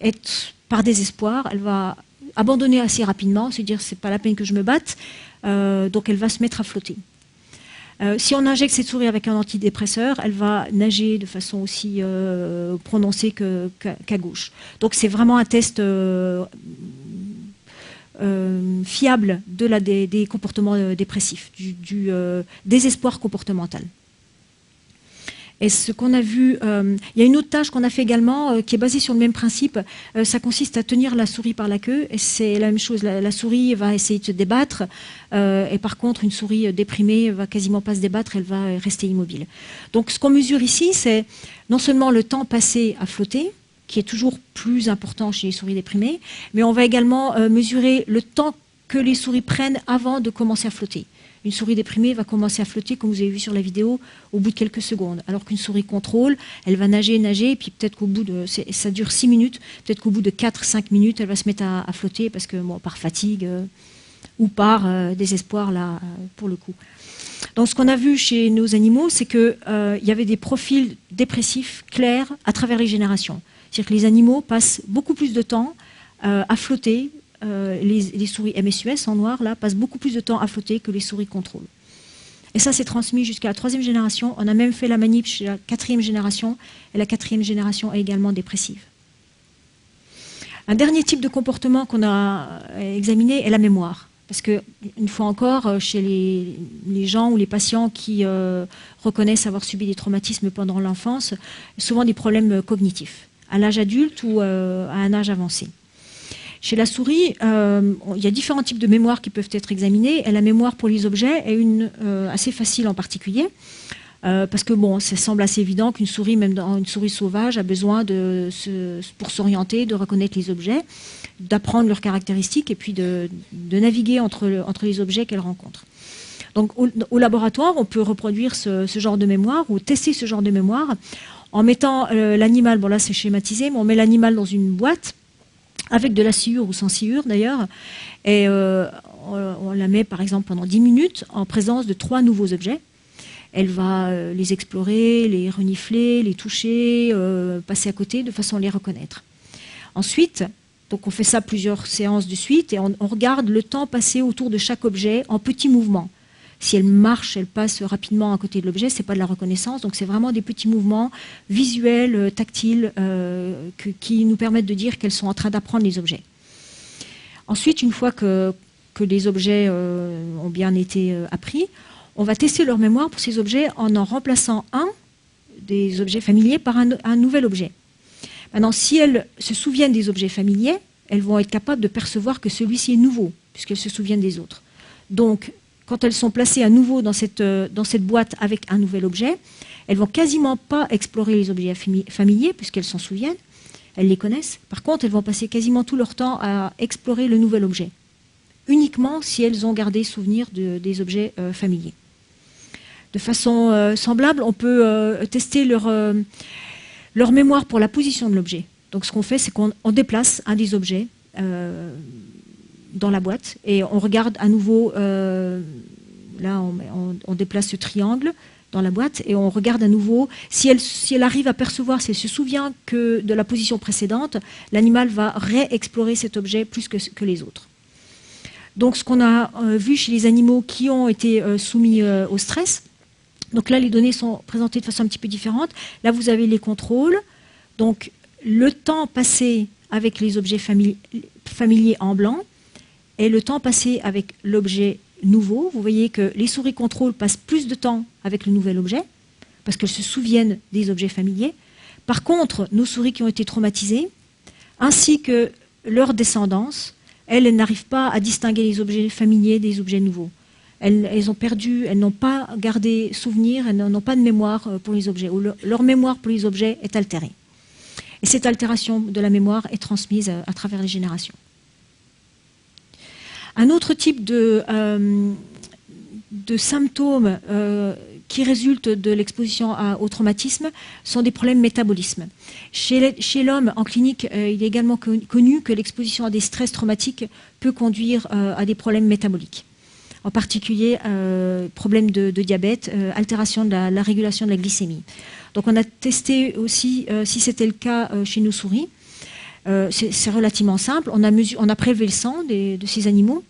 Speaker 1: être par désespoir. Elle va abandonner assez rapidement, se dire c'est pas la peine que je me batte. Donc elle va se mettre à flotter. Si on injecte cette souris avec un antidépresseur, elle va nager de façon aussi prononcée qu'à gauche. Donc c'est vraiment un test fiable des comportements dépressifs, du désespoir comportemental. Et ce qu'on a vu, il y a une autre tâche qu'on a fait également qui est basée sur le même principe. Ça consiste à tenir la souris par la queue. Et c'est la même chose. La souris va essayer de se débattre. Et par contre, une souris déprimée va quasiment pas se débattre. Elle va rester immobile. Donc, ce qu'on mesure ici, c'est non seulement le temps passé à flotter, qui est toujours plus important chez les souris déprimées, mais on va également mesurer le temps que les souris prennent avant de commencer à flotter. Une souris déprimée va commencer à flotter, comme vous avez vu sur la vidéo, au bout de quelques secondes. Alors qu'une souris contrôle, elle va nager, et puis peut-être qu'au bout de... Ça dure 6 minutes, peut-être qu'au bout de 4-5 minutes, elle va se mettre à flotter, parce que, bon, par fatigue ou par désespoir, là, pour le coup. Donc ce qu'on a vu chez nos animaux, c'est qu'il y avait des profils dépressifs clairs à travers les générations. C'est-à-dire que les animaux passent beaucoup plus de temps à flotter. Les souris MSUS en noir là passent beaucoup plus de temps à flotter que les souris contrôle. Et ça c'est transmis jusqu'à la 3e génération. On a même fait la manip chez la 4e génération et la 4e génération est également dépressive. Un dernier type de comportement qu'on a examiné est la mémoire. Parce que, une fois encore, chez les gens ou les patients qui reconnaissent avoir subi des traumatismes pendant l'enfance, souvent des problèmes cognitifs, à l'âge adulte ou à un âge avancé. Chez la souris, il y a différents types de mémoire qui peuvent être examinés. Et la mémoire pour les objets est une assez facile en particulier. Parce que bon, ça semble assez évident qu'une souris, même dans une souris sauvage, a besoin pour s'orienter, de reconnaître les objets, d'apprendre leurs caractéristiques et puis de naviguer entre les objets qu'elle rencontre. Donc au laboratoire, on peut reproduire ce genre de mémoire ou tester ce genre de mémoire en mettant l'animal, bon là c'est schématisé, mais on met l'animal dans une boîte avec de la sciure ou sans sciure d'ailleurs, et on la met par exemple pendant 10 minutes en présence de 3 nouveaux objets. Elle va les explorer, les renifler, les toucher, passer à côté de façon à les reconnaître. Ensuite, donc on fait ça plusieurs séances de suite et on regarde le temps passé autour de chaque objet en petits mouvements. Si elle marche, elle passe rapidement à côté de l'objet, ce n'est pas de la reconnaissance, donc c'est vraiment des petits mouvements visuels, tactiles, qui nous permettent de dire qu'elles sont en train d'apprendre les objets. Ensuite, une fois que les objets ont bien été appris, on va tester leur mémoire pour ces objets en remplaçant un des objets familiers par un nouvel objet. Maintenant, si elles se souviennent des objets familiers, elles vont être capables de percevoir que celui-ci est nouveau, puisqu'elles se souviennent des autres. Donc, quand elles sont placées à nouveau dans cette boîte avec un nouvel objet, elles ne vont quasiment pas explorer les objets familiers, puisqu'elles s'en souviennent, elles les connaissent. Par contre, elles vont passer quasiment tout leur temps à explorer le nouvel objet, uniquement si elles ont gardé souvenir des objets familiers. De façon semblable, on peut tester leur mémoire pour la position de l'objet. Donc ce qu'on fait, c'est qu'on déplace un des objets dans la boîte et on regarde à nouveau, là on déplace ce triangle dans la boîte et on regarde à nouveau, si elle arrive à percevoir, si elle se souvient que de la position précédente, l'animal va réexplorer cet objet plus que les autres. Donc ce qu'on a vu chez les animaux qui ont été soumis au stress, donc là les données sont présentées de façon un petit peu différente. Là vous avez les contrôles, donc le temps passé avec les objets familiers en blanc et le temps passé avec l'objet nouveau. Vous voyez que les souris contrôle passent plus de temps avec le nouvel objet parce qu'elles se souviennent des objets familiers. Par contre, nos souris qui ont été traumatisées, ainsi que leur descendance, elles n'arrivent pas à distinguer les objets familiers des objets nouveaux. Elles ont perdu, elles n'ont pas gardé souvenir, elles n'ont pas de mémoire pour les objets, ou leur mémoire pour les objets est altérée. Et cette altération de la mémoire est transmise à travers les générations. Un autre type de symptômes qui résultent de l'exposition au traumatisme sont des problèmes métabolisme. Chez l'homme, en clinique, il est également connu que l'exposition à des stress traumatiques peut conduire à des problèmes métaboliques. En particulier, problèmes de diabète, altération de la régulation de la glycémie. Donc on a testé aussi si c'était le cas chez nos souris. C'est relativement simple. On a prélevé le sang de ces animaux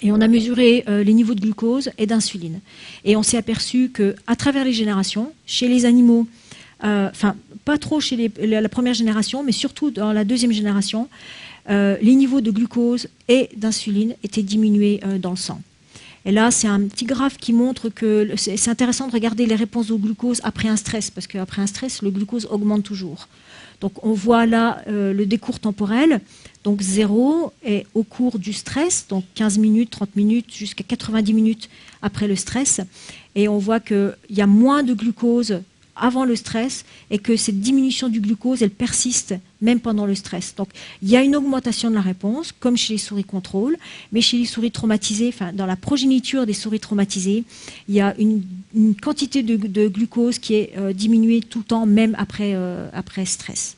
Speaker 1: et on a mesuré les niveaux de glucose et d'insuline. Et on s'est aperçu qu'à travers les générations, chez les animaux, enfin pas trop chez la première génération, mais surtout dans la deuxième génération, les niveaux de glucose et d'insuline étaient diminués dans le sang. Et là, c'est un petit graphe qui montre que c'est intéressant de regarder les réponses au glucose après un stress, parce qu'après un stress, le glucose augmente toujours. Donc on voit là le décours temporel, donc 0 est au cours du stress, donc 15 minutes, 30 minutes, jusqu'à 90 minutes après le stress. Et on voit qu'il y a moins de glucose avant le stress et que cette diminution du glucose, elle persiste même pendant le stress. Donc il y a une augmentation de la réponse, comme chez les souris contrôle, mais chez les souris traumatisées, enfin dans la progéniture des souris traumatisées, il y a une quantité de glucose qui est diminuée tout le temps, même après stress.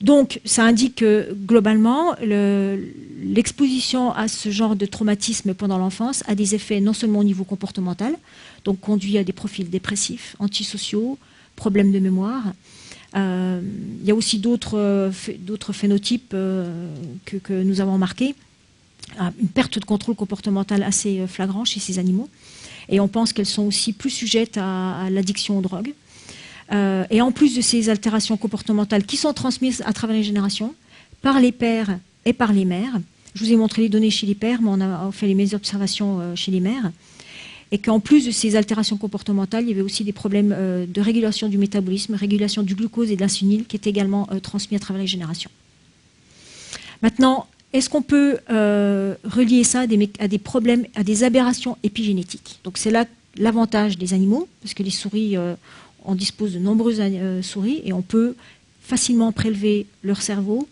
Speaker 1: Donc ça indique que globalement, l'exposition à ce genre de traumatisme pendant l'enfance a des effets non seulement au niveau comportemental, donc conduit à des profils dépressifs, antisociaux, problèmes de mémoire. Il y a aussi d'autres phénotypes que nous avons remarqués. Une perte de contrôle comportemental assez flagrant chez ces animaux. Et on pense qu'elles sont aussi plus sujettes à l'addiction aux drogues. Et en plus de ces altérations comportementales qui sont transmises à travers les générations, par les pères et par les mères. Je vous ai montré les données chez les pères, mais on a fait les mêmes observations chez les mères. Et qu'en plus de ces altérations comportementales, il y avait aussi des problèmes de régulation du métabolisme, régulation du glucose et de l'insuline, qui étaient également transmis à travers les générations. Maintenant, est-ce qu'on peut relier ça à des problèmes, à des aberrations épigénétiques? Donc c'est là l'avantage des animaux, parce que les souris, on dispose de nombreuses souris, et on peut facilement prélever leur cerveau,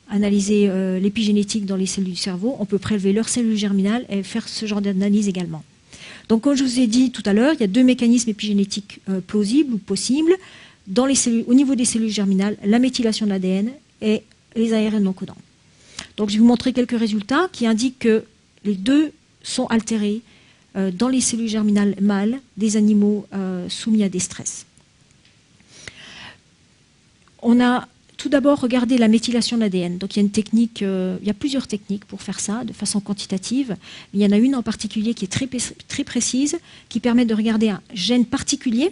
Speaker 1: analyser l'épigénétique dans les cellules du cerveau, on peut prélever leurs cellules germinales et faire ce genre d'analyse également. Donc, comme je vous ai dit tout à l'heure, il y a deux mécanismes épigénétiques plausibles ou possibles. Dans les cellules, au niveau des cellules germinales, la méthylation de l'ADN et les ARN non codants. Donc, je vais vous montrer quelques résultats qui indiquent que les deux sont altérés dans les cellules germinales mâles des animaux soumis à des stress. On a tout d'abord regardé la méthylation de l'ADN. Donc il y a une technique, il y a plusieurs techniques pour faire ça de façon quantitative. Il y en a une en particulier qui est très précise, qui permet de regarder un gène particulier.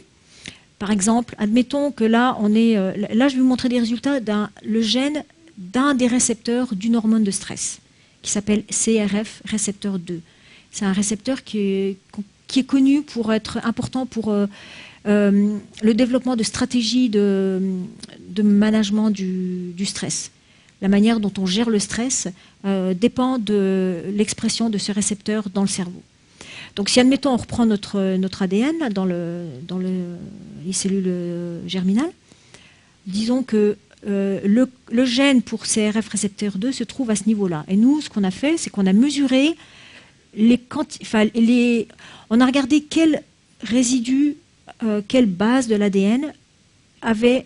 Speaker 1: Par exemple, admettons que là, là je vais vous montrer des résultats le gène d'un des récepteurs d'une hormone de stress, qui s'appelle CRF récepteur 2. C'est un récepteur qui est connu pour être important pour le développement de stratégies de management du stress. La manière dont on gère le stress dépend de l'expression de ce récepteur dans le cerveau. Donc si, admettons, on reprend notre ADN dans les cellules germinales, disons que le gène pour CRF récepteur 2 se trouve à ce niveau-là. Et nous, ce qu'on a fait, c'est qu'on a mesuré on a regardé quels résidus, quelle base de l'ADN avait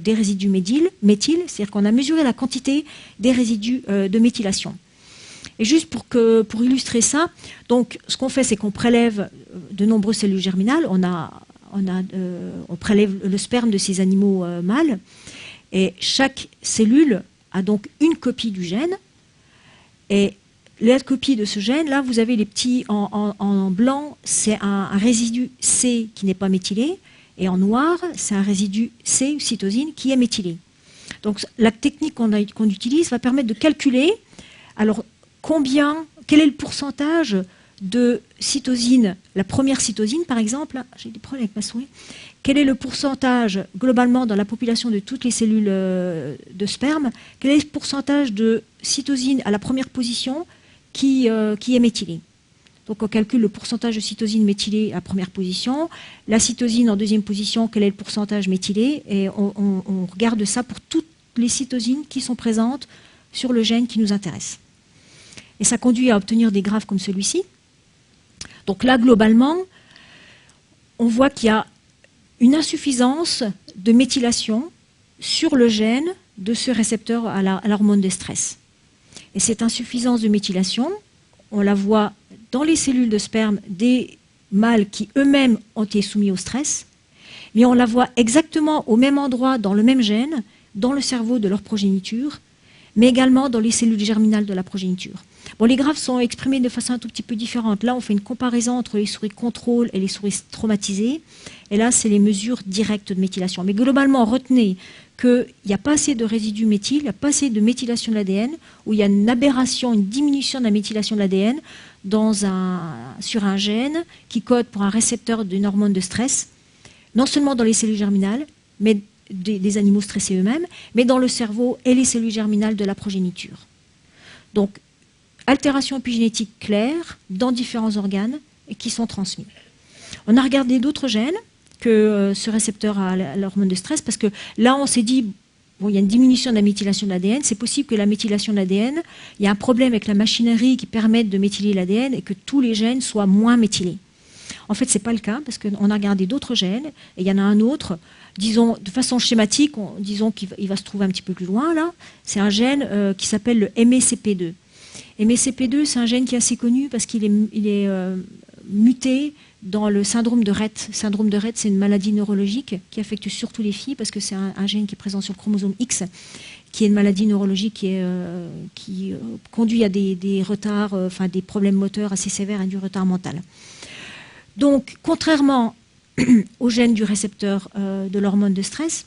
Speaker 1: des résidus méthyl, c'est-à-dire qu'on a mesuré la quantité des résidus de méthylation. Et juste pour illustrer ça, donc ce qu'on fait, c'est qu'on prélève de nombreuses cellules germinales, on prélève le sperme de ces animaux mâles, et chaque cellule a donc une copie du gène, et la copie de ce gène, là, vous avez les petits en blanc, c'est un résidu C qui n'est pas méthylé, et en noir, c'est un résidu C, cytosine, qui est méthylé. Donc la technique qu'on utilise va permettre de calculer, alors quel est le pourcentage de cytosine, la première cytosine par exemple, j'ai des problèmes avec ma souris, quel est le pourcentage globalement dans la population de toutes les cellules de sperme, quel est le pourcentage de cytosine à la première position qui est méthylée. Donc on calcule le pourcentage de cytosine méthylée à première position, la cytosine en deuxième position, quel est le pourcentage méthylé, et on regarde ça pour toutes les cytosines qui sont présentes sur le gène qui nous intéresse. Et ça conduit à obtenir des graphes comme celui-ci. Donc là, globalement, on voit qu'il y a une insuffisance de méthylation sur le gène de ce récepteur à l'hormone de stress. Et cette insuffisance de méthylation, on la voit dans les cellules de sperme des mâles qui eux-mêmes ont été soumis au stress, mais on la voit exactement au même endroit, dans le même gène, dans le cerveau de leur progéniture, mais également dans les cellules germinales de la progéniture. Bon, les graphes sont exprimés de façon un tout petit peu différente. Là, on fait une comparaison entre les souris contrôle et les souris traumatisées. Et là, c'est les mesures directes de méthylation. Mais globalement, retenez qu'il n'y a pas assez de résidus méthyl, il n'y a pas assez de méthylation de l'ADN, où il y a une aberration, une diminution de la méthylation de l'ADN sur un gène qui code pour un récepteur d'une hormone de stress, non seulement dans les cellules germinales, mais des animaux stressés eux-mêmes, mais dans le cerveau et les cellules germinales de la progéniture. Donc, altération épigénétique claire dans différents organes et qui sont transmis. On a regardé d'autres gènes que ce récepteur à l'hormone de stress, parce que là, on s'est dit, bon, il y a une diminution de la méthylation de l'ADN, c'est possible que la méthylation de l'ADN, il y a un problème avec la machinerie qui permette de méthyler l'ADN et que tous les gènes soient moins méthylés. En fait, ce n'est pas le cas, parce qu'on a regardé d'autres gènes, et il y en a un autre, disons, de façon schématique, disons qu'il va se trouver un petit peu plus loin, là, c'est un gène qui s'appelle le MECP2. MECP2, c'est un gène qui est assez connu parce qu'il est muté dans le syndrome de Rett. Le syndrome de Rett, c'est une maladie neurologique qui affecte surtout les filles parce que c'est un gène qui est présent sur le chromosome X, qui est une maladie neurologique qui conduit à des retards, enfin des problèmes moteurs assez sévères et du retard mental. Donc, contrairement au gène du récepteur de l'hormone de stress,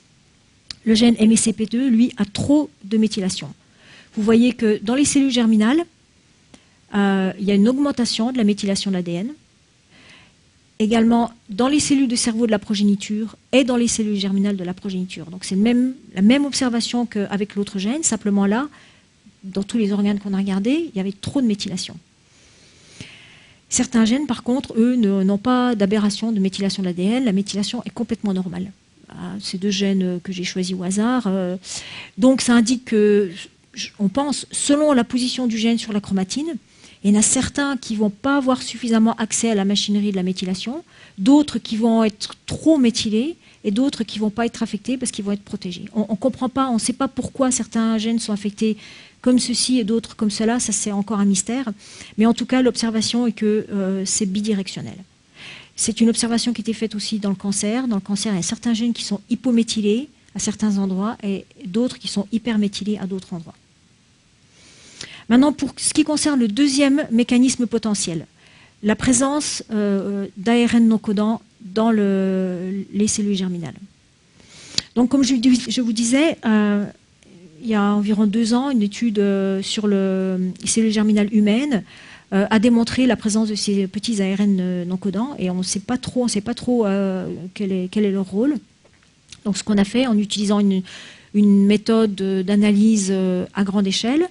Speaker 1: le gène MECP2, lui, a trop de méthylation. Vous voyez que dans les cellules germinales, il y a une augmentation de la méthylation de l'ADN. Également, dans les cellules de cerveau de la progéniture et dans les cellules germinales de la progéniture. Donc c'est la même observation qu'avec l'autre gène, simplement là, dans tous les organes qu'on a regardés, il y avait trop de méthylation. Certains gènes, par contre, eux, n'ont pas d'aberration de méthylation de l'ADN. La méthylation est complètement normale. Ces deux gènes que j'ai choisis au hasard. Donc ça indique que, on pense, selon la position du gène sur la chromatine, il y en a certains qui ne vont pas avoir suffisamment accès à la machinerie de la méthylation, d'autres qui vont être trop méthylés et d'autres qui ne vont pas être affectés parce qu'ils vont être protégés. On ne comprend pas, on ne sait pas pourquoi certains gènes sont affectés comme ceci et d'autres comme cela, ça c'est encore un mystère. Mais en tout cas, l'observation est que c'est bidirectionnel. C'est une observation qui était faite aussi dans le cancer. Dans le cancer, il y a certains gènes qui sont hypométhylés à certains endroits et d'autres qui sont hyperméthylés à d'autres endroits. Maintenant, pour ce qui concerne le deuxième mécanisme potentiel, la présence d'ARN non codant dans les cellules germinales. Donc, comme je vous disais, il y a environ 2 ans, une étude sur les cellules germinales humaines a démontré la présence de ces petits ARN non codants et on ne sait pas trop quel est leur rôle. Donc, ce qu'on a fait en utilisant une méthode d'analyse à grande échelle,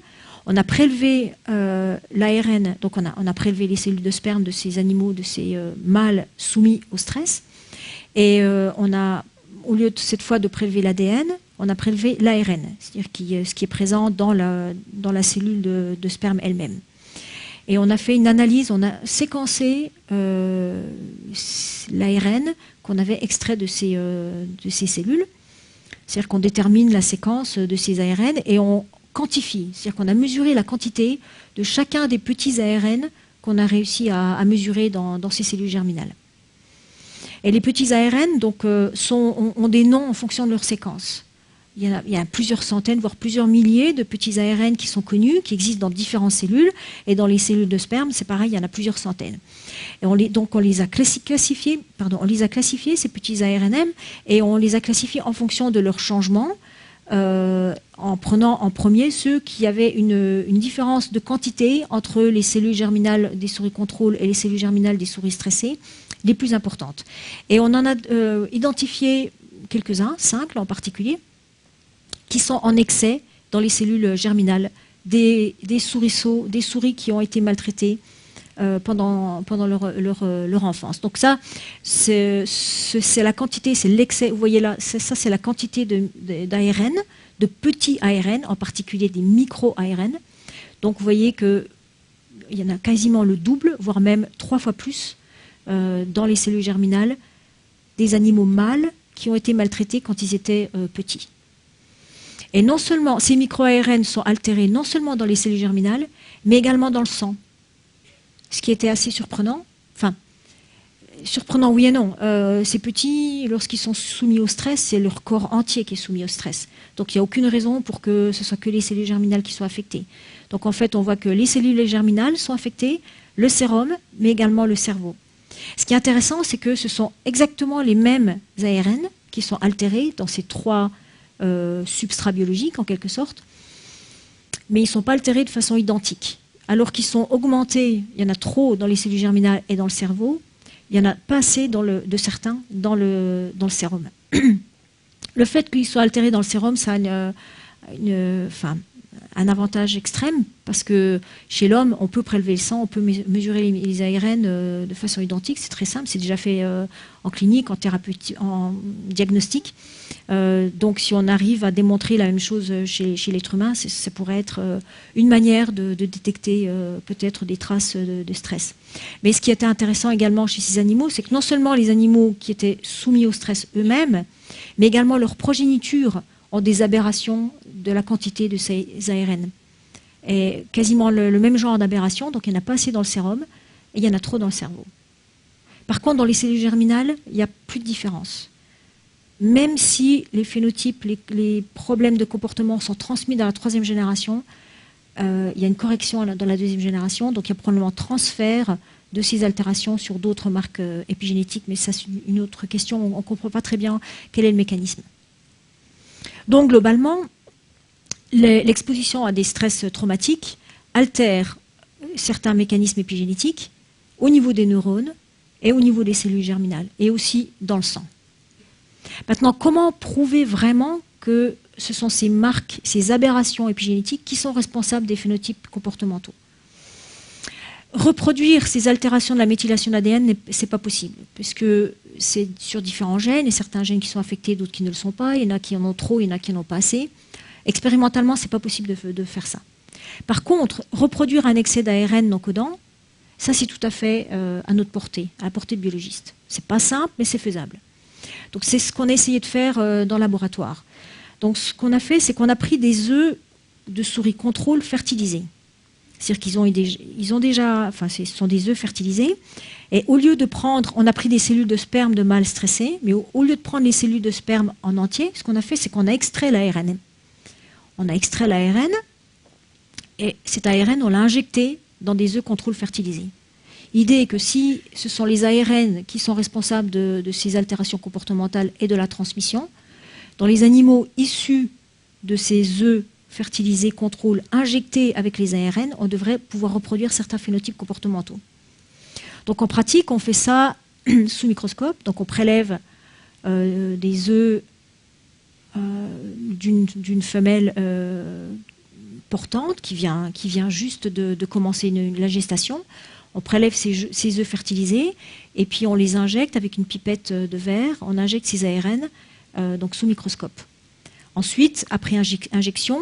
Speaker 1: on a prélevé l'ARN, donc on a prélevé les cellules de sperme de ces animaux, de ces mâles soumis au stress. Et on a, au lieu de, cette fois de prélever l'ADN, on a prélevé l'ARN, c'est-à-dire ce qui est présent dans la cellule de sperme elle-même. Et on a fait une analyse, on a séquencé l'ARN qu'on avait extrait de ces cellules. C'est-à-dire qu'on détermine la séquence de ces ARN et on quantifie, c'est-à-dire qu'on a mesuré la quantité de chacun des petits ARN qu'on a réussi à mesurer dans ces cellules germinales. Et les petits ARN donc, ont des noms en fonction de leur séquence. Il y a plusieurs centaines, voire plusieurs milliers de petits ARN qui sont connus, qui existent dans différentes cellules, et dans les cellules de sperme, c'est pareil, il y en a plusieurs centaines. Et donc on les a classifiés, ces petits ARNM, et on les a classifiés en fonction de leur changement en prenant en premier ceux qui avaient une différence de quantité entre les cellules germinales des souris contrôle et les cellules germinales des souris stressées, les plus importantes. Et on en a identifié quelques-uns, 5 en particulier, qui sont en excès dans les cellules germinales des souris qui ont été maltraitées pendant leur enfance. Donc ça, c'est la quantité, c'est l'excès, vous voyez là, ça c'est la quantité d'ARN, de petits ARN, en particulier des micro-ARN. Donc vous voyez qu'il y en a quasiment le double, voire même 3 fois plus dans les cellules germinales des animaux mâles qui ont été maltraités quand ils étaient petits. Et non seulement, ces micro-ARN sont altérés non seulement dans les cellules germinales, mais également dans le sang. Ce qui était assez surprenant, enfin, surprenant oui et non. Ces petits, lorsqu'ils sont soumis au stress, c'est leur corps entier qui est soumis au stress. Donc il n'y a aucune raison pour que ce soit que les cellules germinales qui soient affectées. Donc en fait, on voit que les cellules germinales sont affectées, le sérum, mais également le cerveau. Ce qui est intéressant, c'est que ce sont exactement les mêmes ARN qui sont altérés dans ces 3 substrats biologiques, en quelque sorte, mais ils ne sont pas altérés de façon identique. Alors qu'ils sont augmentés, il y en a trop dans les cellules germinales et dans le cerveau, il n'y en a pas assez de certains dans le sérum. Le fait qu'ils soient altérés dans le sérum, ça a un avantage extrême, parce que chez l'homme, on peut prélever le sang, on peut mesurer les ARN de façon identique, c'est très simple, c'est déjà fait en clinique, en thérapeutique, en diagnostic. Donc si on arrive à démontrer la même chose chez l'être humain, ça pourrait être une manière de détecter peut-être des traces de stress. Mais ce qui était intéressant également chez ces animaux, c'est que non seulement les animaux qui étaient soumis au stress eux-mêmes, mais également leur progéniture ont des aberrations de la quantité de ces ARN. Et quasiment le même genre d'aberration, donc il n'y en a pas assez dans le sérum, et il y en a trop dans le cerveau. Par contre, dans les cellules germinales, il n'y a plus de différence. Même si les phénotypes, les problèmes de comportement sont transmis dans la 3e génération, il y a une correction dans la 2e génération, donc il y a probablement transfert de ces altérations sur d'autres marques épigénétiques, mais ça c'est une autre question, on ne comprend pas très bien quel est le mécanisme. Donc globalement, l'exposition à des stress traumatiques altère certains mécanismes épigénétiques au niveau des neurones et au niveau des cellules germinales, et aussi dans le sang. Maintenant, comment prouver vraiment que ce sont ces marques, ces aberrations épigénétiques qui sont responsables des phénotypes comportementaux? Reproduire ces altérations de la méthylation d'ADN, ce n'est pas possible, puisque c'est sur différents gènes, et certains gènes qui sont affectés, d'autres qui ne le sont pas, il y en a qui en ont trop, il y en a qui n'en ont pas assez. Expérimentalement, ce n'est pas possible de faire ça. Par contre, reproduire un excès d'ARN non codant, ça c'est tout à fait à notre portée, à la portée de biologiste. C'est pas simple, mais c'est faisable. Donc c'est ce qu'on a essayé de faire dans le laboratoire. Donc ce qu'on a fait, c'est qu'on a pris des œufs de souris contrôle fertilisés. C'est-à-dire qu'ils ont déjà, enfin ce sont des œufs fertilisés, et au lieu de prendre, on a pris des cellules de sperme de mâles stressés, mais au lieu de prendre les cellules de sperme en entier, ce qu'on a fait, c'est qu'on a extrait l'ARN. On a extrait l'ARN, et cet ARN, on l'a injecté dans des œufs contrôle fertilisés. L'idée est que si ce sont les ARN qui sont responsables de ces altérations comportementales et de la transmission, dans les animaux issus de ces œufs fertilisés contrôle injectés avec les ARN, on devrait pouvoir reproduire certains phénotypes comportementaux. Donc en pratique, on fait ça sous microscope. Donc on prélève des œufs d'une femelle portante qui vient juste de commencer la gestation. On prélève ces œufs fertilisés et puis on les injecte avec une pipette de verre. On injecte ces ARN donc sous microscope. Ensuite, après injection,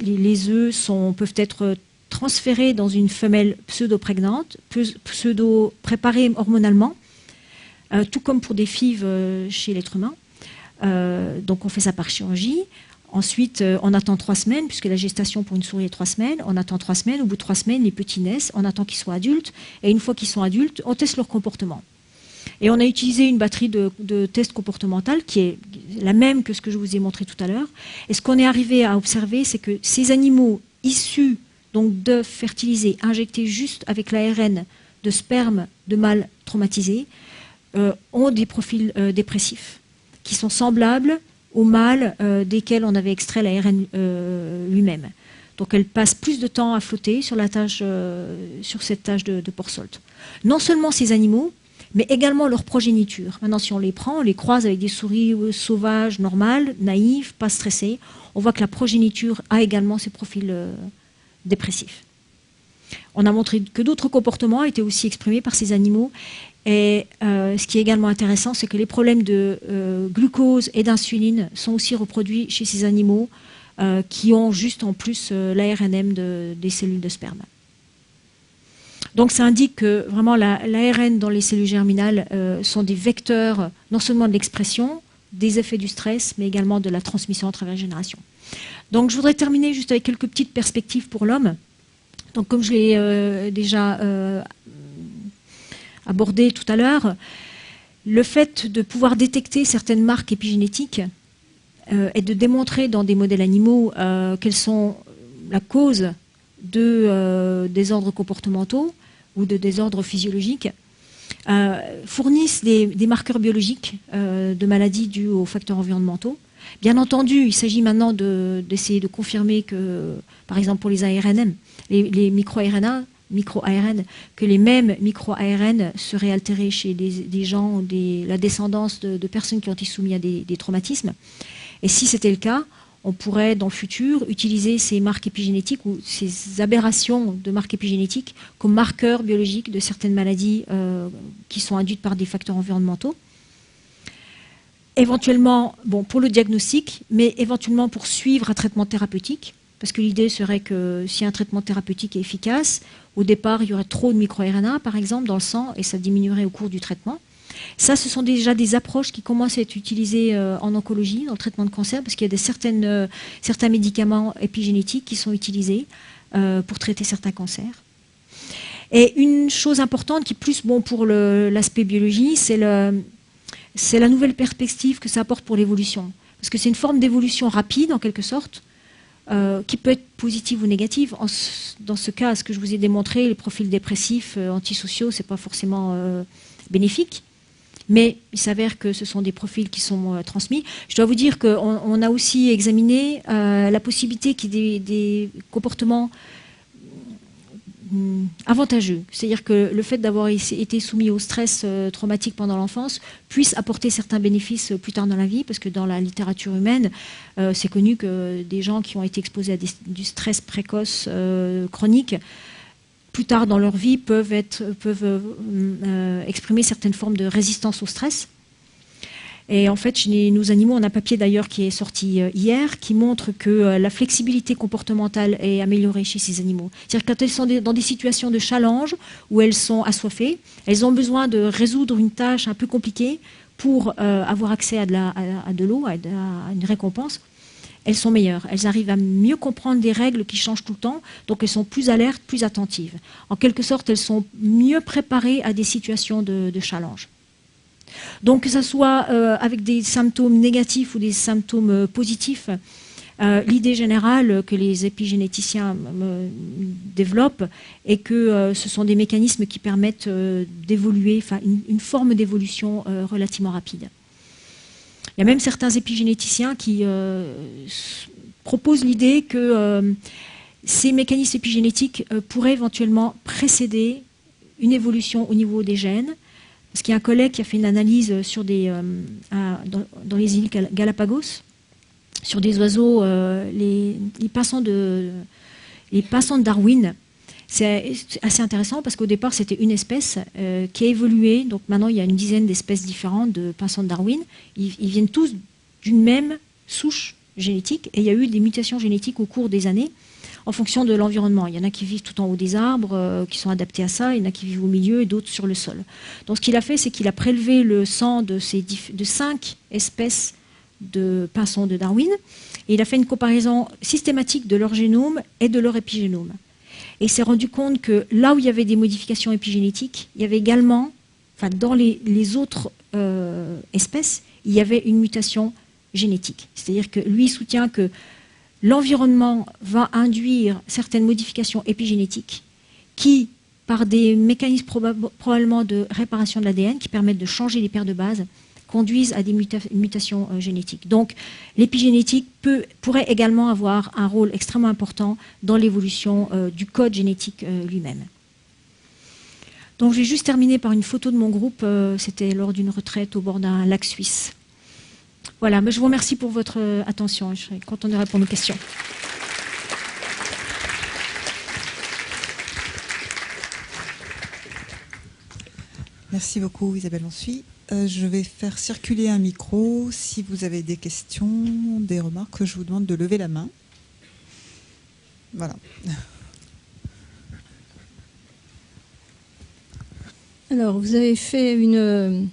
Speaker 1: les œufs peuvent être transférés dans une femelle pseudo-prégnante, pseudo-préparée hormonalement, tout comme pour des FIV chez l'être humain. Donc on fait ça par chirurgie. Ensuite, on attend 3 semaines, puisque la gestation pour une souris est 3 semaines. On attend 3 semaines. Au bout de 3 semaines, les petits naissent. On attend qu'ils soient adultes. Et une fois qu'ils sont adultes, on teste leur comportement. Et on a utilisé une batterie de tests comportementaux qui est la même que ce que je vous ai montré tout à l'heure. Et ce qu'on est arrivé à observer, c'est que ces animaux issus d'œufs fertilisés, injectés juste avec l'ARN de sperme de mâles traumatisés, ont des profils dépressifs qui sont semblables aux mâles desquels on avait extrait l'ARN lui-même. Donc elles passent plus de temps à flotter sur, sur cette tâche de port-solte. Non seulement ces animaux, mais également leur progéniture. Maintenant, si on les prend, on les croise avec des souris sauvages, normales, naïves, pas stressées, on voit que la progéniture a également ces profils dépressifs. On a montré que d'autres comportements étaient aussi exprimés par ces animaux. Et ce qui est également intéressant, c'est que les problèmes de glucose et d'insuline sont aussi reproduits chez ces animaux qui ont juste en plus l'ARNM des cellules de sperme. Donc ça indique que vraiment l'ARN dans les cellules germinales sont des vecteurs non seulement de l'expression, des effets du stress, mais également de la transmission à travers les générations. Donc je voudrais terminer juste avec quelques petites perspectives pour l'homme. Donc comme je l'ai déjà abordé tout à l'heure, le fait de pouvoir détecter certaines marques épigénétiques et de démontrer dans des modèles animaux quelles sont la cause de désordres comportementaux ou de désordres physiologiques, fournissent des marqueurs biologiques de maladies dues aux facteurs environnementaux. Bien entendu, il s'agit maintenant d'essayer de confirmer que, par exemple pour les ARNM, les micro-ARN, que les mêmes micro-ARN seraient altérés chez des gens, la descendance de personnes qui ont été soumises à des traumatismes. Et si c'était le cas, on pourrait dans le futur utiliser ces marques épigénétiques ou ces aberrations de marques épigénétiques comme marqueurs biologiques de certaines maladies qui sont induites par des facteurs environnementaux. Éventuellement, bon, pour le diagnostic, mais éventuellement pour suivre un traitement thérapeutique, parce que l'idée serait que si un traitement thérapeutique est efficace, au départ, il y aurait trop de micro-RNA, par exemple, dans le sang, et ça diminuerait au cours du traitement. Ça, ce sont déjà des approches qui commencent à être utilisées en oncologie, dans le traitement de cancer, parce qu'il y a certains médicaments épigénétiques qui sont utilisés pour traiter certains cancers. Et une chose importante qui est plus bon pour l'aspect biologie, c'est la nouvelle perspective que ça apporte pour l'évolution. Parce que c'est une forme d'évolution rapide, en quelque sorte, qui peut être positive ou négative. Dans ce cas, ce que je vous ai démontré, les profils dépressifs, antisociaux, ce n'est pas forcément bénéfique. Mais il s'avère que ce sont des profils qui sont transmis. Je dois vous dire qu'on a aussi examiné la possibilité qu'il y ait des comportements avantageux. C'est-à-dire que le fait d'avoir été soumis au stress traumatique pendant l'enfance puisse apporter certains bénéfices plus tard dans la vie, parce que dans la littérature humaine, c'est connu que des gens qui ont été exposés à du stress précoce chronique, plus tard dans leur vie, peuvent exprimer certaines formes de résistance au stress. Et en fait, chez nos animaux, on a un papier d'ailleurs qui est sorti hier, qui montre que la flexibilité comportementale est améliorée chez ces animaux. C'est-à-dire que quand elles sont dans des situations de challenge, où elles sont assoiffées, elles ont besoin de résoudre une tâche un peu compliquée pour avoir accès à de l'eau, à une récompense. Elles sont meilleures. Elles arrivent à mieux comprendre des règles qui changent tout le temps, donc elles sont plus alertes, plus attentives. En quelque sorte, elles sont mieux préparées à des situations de challenge. Donc que ce soit avec des symptômes négatifs ou des symptômes positifs, l'idée générale que les épigénéticiens développent est que ce sont des mécanismes qui permettent d'évoluer, enfin une forme d'évolution relativement rapide. Il y a même certains épigénéticiens qui proposent l'idée que ces mécanismes épigénétiques pourraient éventuellement précéder une évolution au niveau des gènes. Parce qu'il y a un collègue qui a fait une analyse sur dans les îles Galapagos, sur des oiseaux, les passants de Darwin. C'est assez intéressant parce qu'au départ, c'était une espèce qui a évolué. Donc maintenant, il y a une dizaine d'espèces différentes de passants de Darwin. Ils viennent tous d'une même souche génétique et il y a eu des mutations génétiques au cours des années en fonction de l'environnement. Il y en a qui vivent tout en haut des arbres, qui sont adaptés à ça, il y en a qui vivent au milieu et d'autres sur le sol. Donc ce qu'il a fait, c'est qu'il a prélevé le sang de 5 espèces de pinsons de Darwin et il a fait une comparaison systématique de leur génome et de leur épigénome. Et il s'est rendu compte que là où il y avait des modifications épigénétiques, il y avait également, enfin dans les autres espèces, il y avait une mutation génétique. C'est-à-dire que lui soutient que l'environnement va induire certaines modifications épigénétiques qui, par des mécanismes probablement de réparation de l'ADN, qui permettent de changer les paires de base, conduisent à des mutations génétiques. Donc l'épigénétique pourrait également avoir un rôle extrêmement important dans l'évolution du code génétique lui-même. Donc je vais juste terminer par une photo de mon groupe, c'était lors d'une retraite au bord d'un lac suisse. Voilà, mais je vous remercie pour votre attention, je serai contente de répondre aux questions.
Speaker 2: Merci beaucoup Isabelle Mansuy. Je vais faire circuler un micro. Si vous avez des questions, des remarques, je vous demande de lever la main. Voilà.
Speaker 3: Alors, vous avez fait une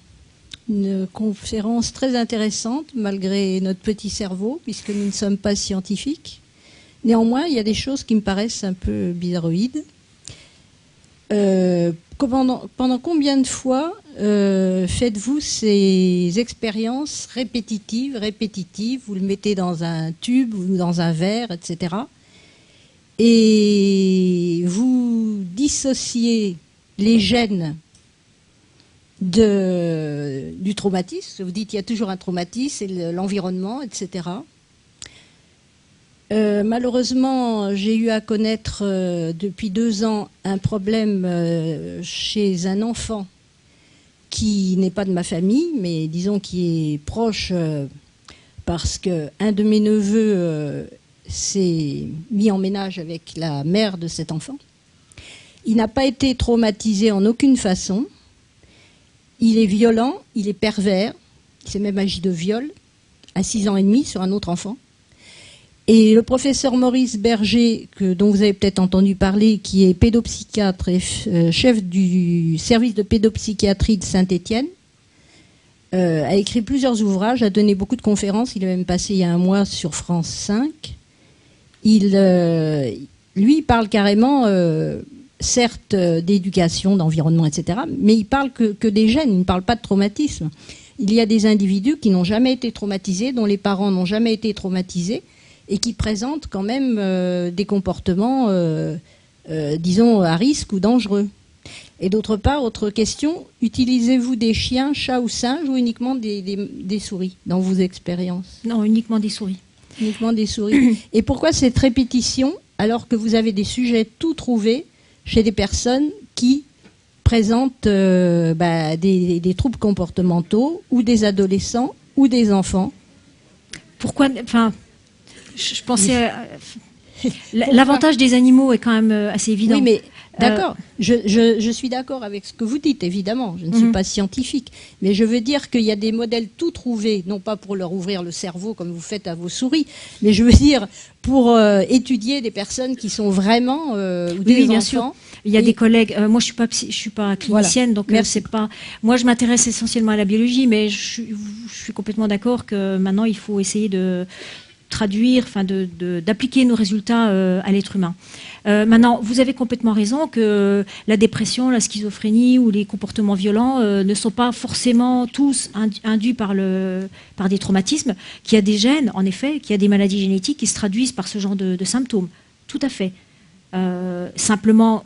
Speaker 3: conférence très intéressante, malgré notre petit cerveau, puisque nous ne sommes pas scientifiques. Néanmoins, il y a des choses qui me paraissent un peu bizarroïdes. Pendant combien de fois faites-vous ces expériences répétitives, vous le mettez dans un tube ou dans un verre, etc. Et vous dissociez les gènes du traumatisme. Vous dites qu'il y a toujours un traumatisme, c'est l'environnement, etc. Malheureusement, j'ai eu à connaître depuis 2 ans un problème chez un enfant qui n'est pas de ma famille, mais disons qui est proche parce qu'un de mes neveux s'est mis en ménage avec la mère de cet enfant. Il n'a pas été traumatisé en aucune façon. Il est violent, il est pervers, il s'est même agi de viol à 6 ans et demi sur un autre enfant. Et le professeur Maurice Berger, dont vous avez peut-être entendu parler, qui est pédopsychiatre et chef du service de pédopsychiatrie de Saint-Étienne, a écrit plusieurs ouvrages, a donné beaucoup de conférences. Il a même passé il y a un mois sur France 5. Lui parle carrément, certes, d'éducation, d'environnement, etc., mais il parle que des gènes, il ne parle pas de traumatisme. Il y a des individus qui n'ont jamais été traumatisés, dont les parents n'ont jamais été traumatisés, et qui présentent quand même des comportements, disons, à risque ou dangereux. Et d'autre part, autre question, utilisez-vous des chiens, chats ou singes ou uniquement des souris dans vos expériences?
Speaker 1: Non, uniquement des souris.
Speaker 3: Uniquement des souris. Et pourquoi cette répétition alors que vous avez des sujets tout trouvés chez des personnes qui présentent des troubles comportementaux ou des adolescents ou des enfants?
Speaker 1: Pourquoi, enfin, je pensais... L'avantage des animaux est quand même assez évident.
Speaker 3: Oui, mais d'accord, je suis d'accord avec ce que vous dites, évidemment. Je ne suis pas scientifique. Mais je veux dire qu'il y a des modèles tout trouvés, non pas pour leur ouvrir le cerveau comme vous faites à vos souris, mais je veux dire pour étudier des personnes qui sont vraiment ou des
Speaker 1: oui, bien
Speaker 3: enfants.
Speaker 1: Sûr. Il y a des collègues. Moi, je suis pas clinicienne,
Speaker 3: voilà.
Speaker 1: Donc c'est pas. Moi, je m'intéresse essentiellement à la biologie, mais je suis complètement d'accord que maintenant, il faut essayer de traduire, enfin d'appliquer nos résultats à l'être humain. Maintenant, vous avez complètement raison que la dépression, la schizophrénie ou les comportements violents ne sont pas forcément tous induits par des traumatismes, qu'il y a des gènes, en effet, qu'il y a des maladies génétiques qui se traduisent par ce genre de symptômes. Tout à fait. Simplement,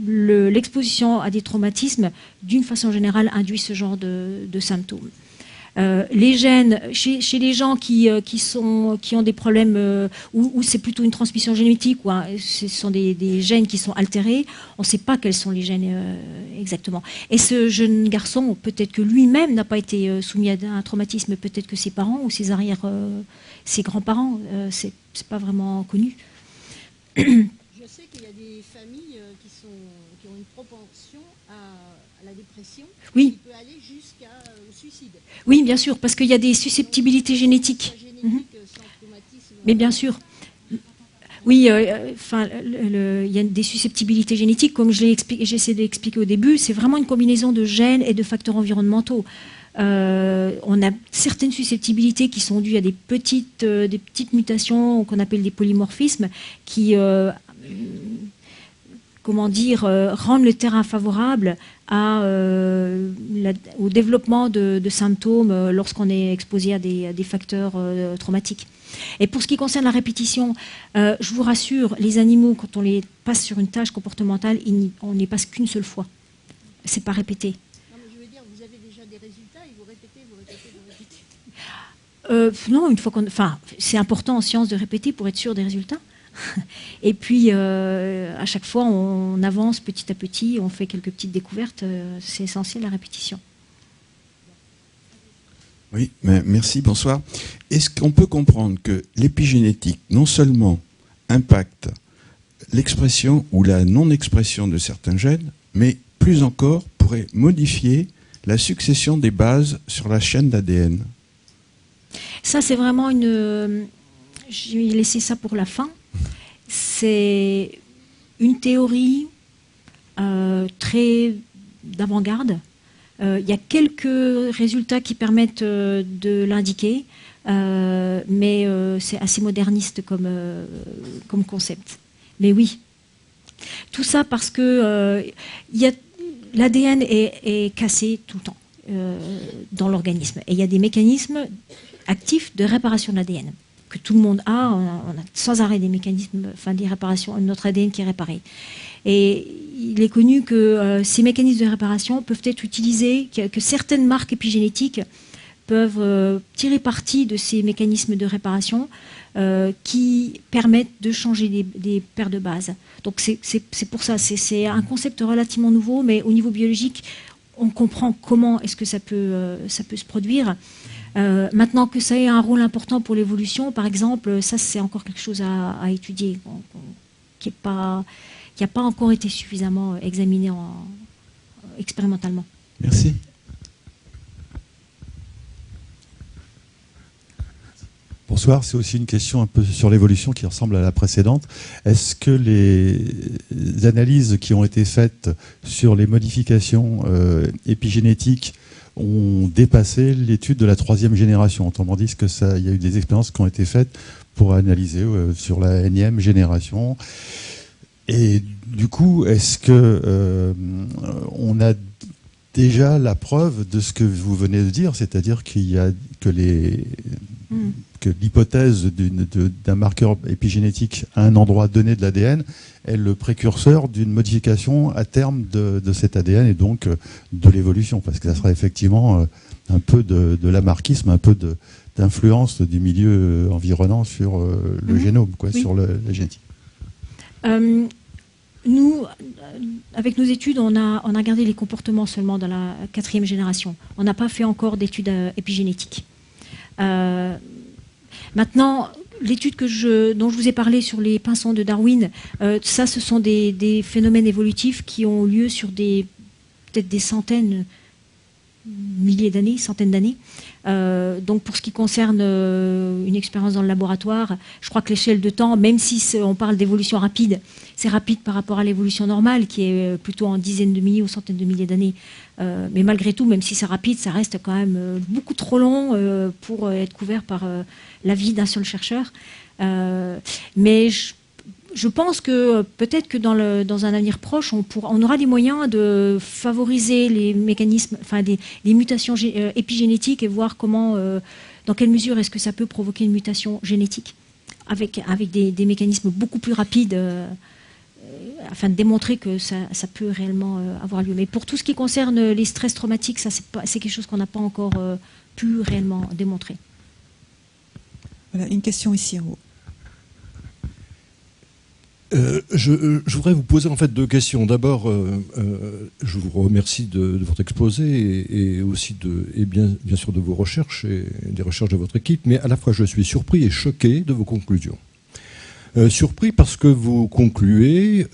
Speaker 1: l'exposition à des traumatismes, d'une façon générale, induit ce genre de symptômes. Les gènes, chez les gens qui ont des problèmes où c'est plutôt une transmission génétique, ou ce sont des gènes qui sont altérés, on ne sait pas quels sont les gènes exactement. Et ce jeune garçon, peut-être que lui-même n'a pas été soumis à un traumatisme, peut-être que ses parents ou ses grands-parents, c'est pas vraiment connu.
Speaker 3: Je sais qu'il y a des familles qui ont une propension à la dépression,
Speaker 1: oui.
Speaker 3: Qui peut aller jusqu'au suicide.
Speaker 1: Oui, bien sûr, parce qu'il y a des susceptibilités génétiques. Mais bien sûr. Oui, il y a des susceptibilités génétiques, comme j'essaie d'expliquer au début, c'est vraiment une combinaison de gènes et de facteurs environnementaux. On a certaines susceptibilités qui sont dues à des petites mutations qu'on appelle des polymorphismes qui rendent le terrain favorable au développement de symptômes lorsqu'on est exposé à des facteurs traumatiques. Et pour ce qui concerne la répétition, je vous rassure, les animaux, quand on les passe sur une tâche comportementale, on n'y passe qu'une seule fois. C'est pas répété.
Speaker 3: Non, mais je veux dire, vous avez déjà des résultats et vous répétez.
Speaker 1: Non, c'est important en science de répéter pour être sûr des résultats. Et puis, à chaque fois, on avance petit à petit, on fait quelques petites découvertes. C'est essentiel, la répétition.
Speaker 4: Oui, merci, bonsoir. Est-ce qu'on peut comprendre que l'épigénétique, non seulement impacte l'expression ou la non-expression de certains gènes, mais plus encore pourrait modifier la succession des bases sur la chaîne d'ADN?
Speaker 1: Ça, c'est vraiment une... Je vais laisser ça pour la fin. C'est une théorie très d'avant-garde. Il y a quelques résultats qui permettent de l'indiquer, mais c'est assez moderniste comme concept. Mais oui, tout ça parce que l'ADN est cassé tout le temps dans l'organisme. Et il y a des mécanismes actifs de réparation de l'ADN que tout le monde a. On a sans arrêt des mécanismes, des réparations, notre ADN qui est réparé. Et il est connu que ces mécanismes de réparation peuvent être utilisés, que certaines marques épigénétiques peuvent tirer parti de ces mécanismes de réparation qui permettent de changer des paires de bases. Donc c'est pour ça, c'est un concept relativement nouveau, mais au niveau biologique, on comprend comment est-ce que ça peut se produire. Maintenant que ça ait un rôle important pour l'évolution, par exemple, ça c'est encore quelque chose à étudier, qui n'a pas encore été suffisamment examiné expérimentalement.
Speaker 4: Merci.
Speaker 5: Bonsoir, c'est aussi une question un peu sur l'évolution qui ressemble à la précédente. Est-ce que les analyses qui ont été faites sur les modifications épigénétiques ont dépassé l'étude de la 3e génération? Autrement dit, il y a eu des expériences qui ont été faites pour analyser sur la énième génération. Et du coup, est-ce que on a déjà la preuve de ce que vous venez de dire, c'est-à-dire que l'hypothèse d'un marqueur épigénétique à un endroit donné de l'ADN est le précurseur d'une modification à terme de cet ADN et donc de l'évolution, parce que ça sera effectivement un peu de lamarckisme, un peu d'influence du milieu environnant sur le génome,
Speaker 1: oui.
Speaker 5: Sur la génétique.
Speaker 1: Nous, avec nos études, on a gardé les comportements seulement dans la 4e génération. On n'a pas fait encore d'études épigénétiques. Maintenant, l'étude dont je vous ai parlé sur les pinsons de Darwin, ce sont des phénomènes évolutifs qui ont lieu sur peut-être des centaines d'années. Donc pour ce qui concerne une expérience dans le laboratoire, je crois que l'échelle de temps, même si on parle d'évolution rapide, c'est rapide par rapport à l'évolution normale qui est plutôt en dizaines de milliers ou centaines de milliers d'années. Mais malgré tout, même si c'est rapide, ça reste quand même beaucoup trop long pour être couvert par la vie d'un seul chercheur. Mais je pense que peut-être que dans un avenir proche, on aura des moyens de favoriser les mécanismes, les mutations épigénétiques et voir dans quelle mesure est-ce que ça peut provoquer une mutation génétique avec des mécanismes beaucoup plus rapides afin de démontrer que ça peut réellement avoir lieu. Mais pour tout ce qui concerne les stress traumatiques, ça c'est quelque chose qu'on n'a pas encore pu réellement démontrer.
Speaker 2: Voilà, une question ici en haut.
Speaker 6: Je voudrais vous poser en fait 2 questions. D'abord, je vous remercie de votre exposé et aussi bien sûr de vos recherches et des recherches de votre équipe, mais à la fois je suis surpris et choqué de vos conclusions. Surpris parce que vous concluez,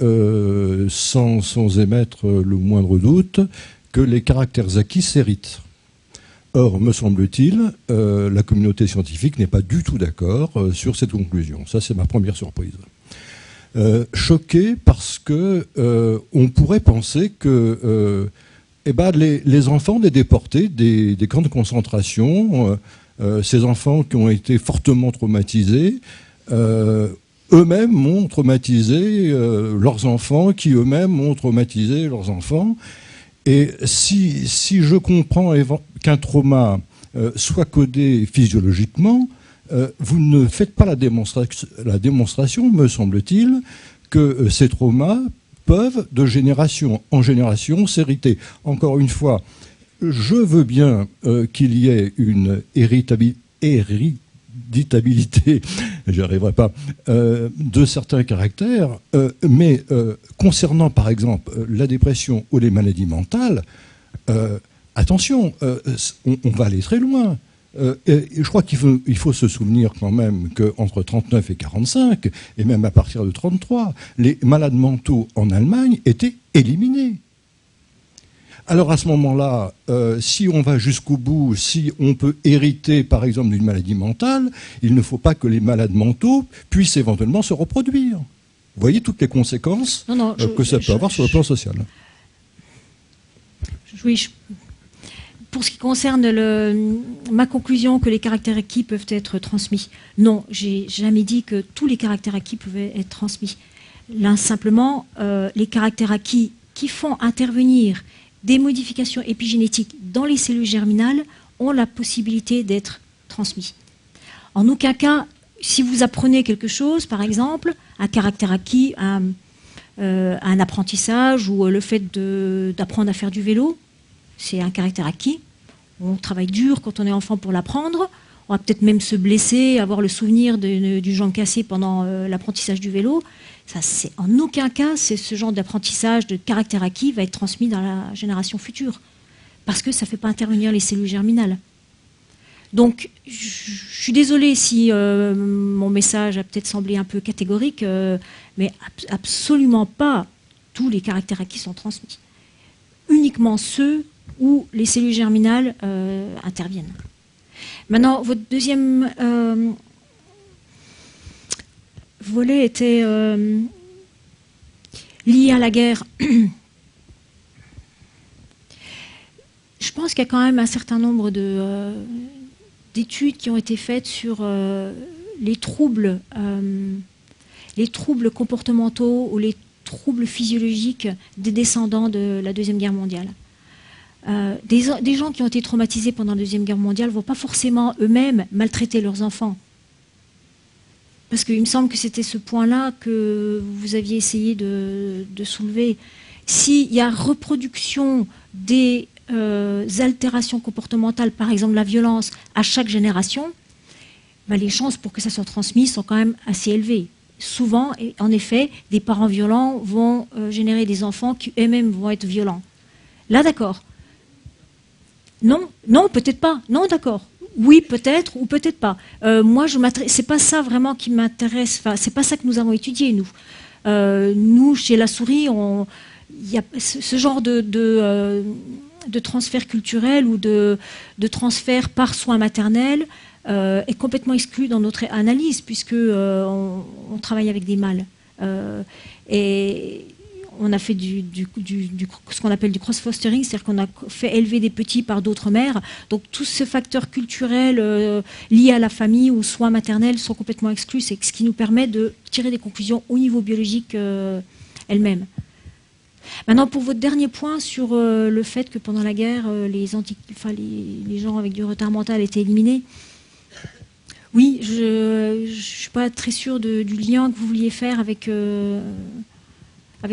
Speaker 6: sans émettre le moindre doute, que les caractères acquis s'héritent. Or, me semble-t-il, la communauté scientifique n'est pas du tout d'accord sur cette conclusion. Ça, c'est ma première surprise. Choqué parce que on pourrait penser que les enfants des déportés des camps de concentration, ces enfants qui ont été fortement traumatisés, eux-mêmes ont traumatisé leurs enfants, qui eux-mêmes ont traumatisé leurs enfants. Et si je comprends qu'un trauma soit codé physiologiquement, vous ne faites pas la démonstration, me semble-t-il, que ces traumas peuvent, de génération en génération, s'hériter. Encore une fois, je veux bien qu'il y ait une héréditabilité, j'y arriverai pas, de certains caractères, mais concernant par exemple la dépression ou les maladies mentales, attention, on va aller très loin. Et je crois qu'il faut se souvenir quand même qu'entre 39 et 45, et même à partir de 33, les malades mentaux en Allemagne étaient éliminés. Alors à ce moment-là, si on va jusqu'au bout, si on peut hériter par exemple d'une maladie mentale, il ne faut pas que les malades mentaux puissent éventuellement se reproduire. Vous voyez toutes les conséquences que ça peut avoir sur le plan social.
Speaker 1: Oui, pour ce qui concerne ma conclusion que les caractères acquis peuvent être transmis, non, j'ai jamais dit que tous les caractères acquis pouvaient être transmis. Là, simplement, les caractères acquis qui font intervenir des modifications épigénétiques dans les cellules germinales ont la possibilité d'être transmis. En aucun cas, si vous apprenez quelque chose, par exemple, un caractère acquis, un apprentissage ou le fait d'apprendre à faire du vélo, c'est un caractère acquis. On travaille dur quand on est enfant pour l'apprendre. On va peut-être même se blesser, avoir le souvenir du jambe cassée pendant l'apprentissage du vélo. Ça, en aucun cas, ce genre d'apprentissage de caractère acquis va être transmis dans la génération future. Parce que ça ne fait pas intervenir les cellules germinales. Donc, je suis désolée si mon message a peut-être semblé un peu catégorique, mais absolument pas tous les caractères acquis sont transmis. Uniquement ceux où les cellules germinales interviennent. Maintenant, votre deuxième volet était lié à la guerre. Je pense qu'il y a quand même un certain nombre d'études qui ont été faites sur les troubles comportementaux ou les troubles physiologiques des descendants de la Deuxième Guerre mondiale. Des gens qui ont été traumatisés pendant la Deuxième Guerre mondiale ne vont pas forcément eux-mêmes maltraiter leurs enfants. Parce qu'il me semble que c'était ce point-là que vous aviez essayé de soulever. S'il y a reproduction des altérations comportementales, par exemple la violence, à chaque génération, ben les chances pour que ça soit transmis sont quand même assez élevées. Souvent, en effet, des parents violents vont générer des enfants qui eux-mêmes vont être violents. Là, d'accord. Non, non, peut-être pas. Non, d'accord. Oui, peut-être ou peut-être pas. Moi, c'est pas ça vraiment qui m'intéresse. Enfin, c'est pas ça que nous avons étudié, nous. Nous, chez La Souris, il y a ce genre de transfert culturel ou de transfert par soins maternels est complètement exclu dans notre analyse, puisque on travaille avec des mâles. Et on a fait ce qu'on appelle du cross-fostering, c'est-à-dire qu'on a fait élever des petits par d'autres mères. Donc tout ce facteur culturel lié à la famille ou soins maternels sont complètement exclus. C'est ce qui nous permet de tirer des conclusions au niveau biologique elles-mêmes. Maintenant, pour votre dernier point sur le fait que pendant la guerre, les gens avec du retard mental étaient éliminés, oui, je ne suis pas très sûre du lien que vous vouliez faire avec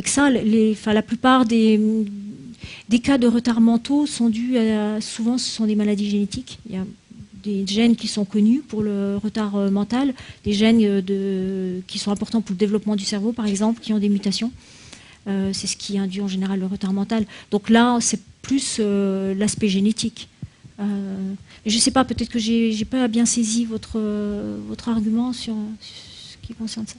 Speaker 1: ça. La plupart des cas de retard mentaux sont dus souvent ce sont des maladies génétiques. Il y a des gènes qui sont connus pour le retard mental, des gènes qui sont importants pour le développement du cerveau, par exemple, qui ont des mutations. C'est ce qui induit en général le retard mental. Donc là, c'est plus l'aspect génétique. Je ne sais pas, peut-être que j'ai pas bien saisi votre argument sur ce qui concerne ça.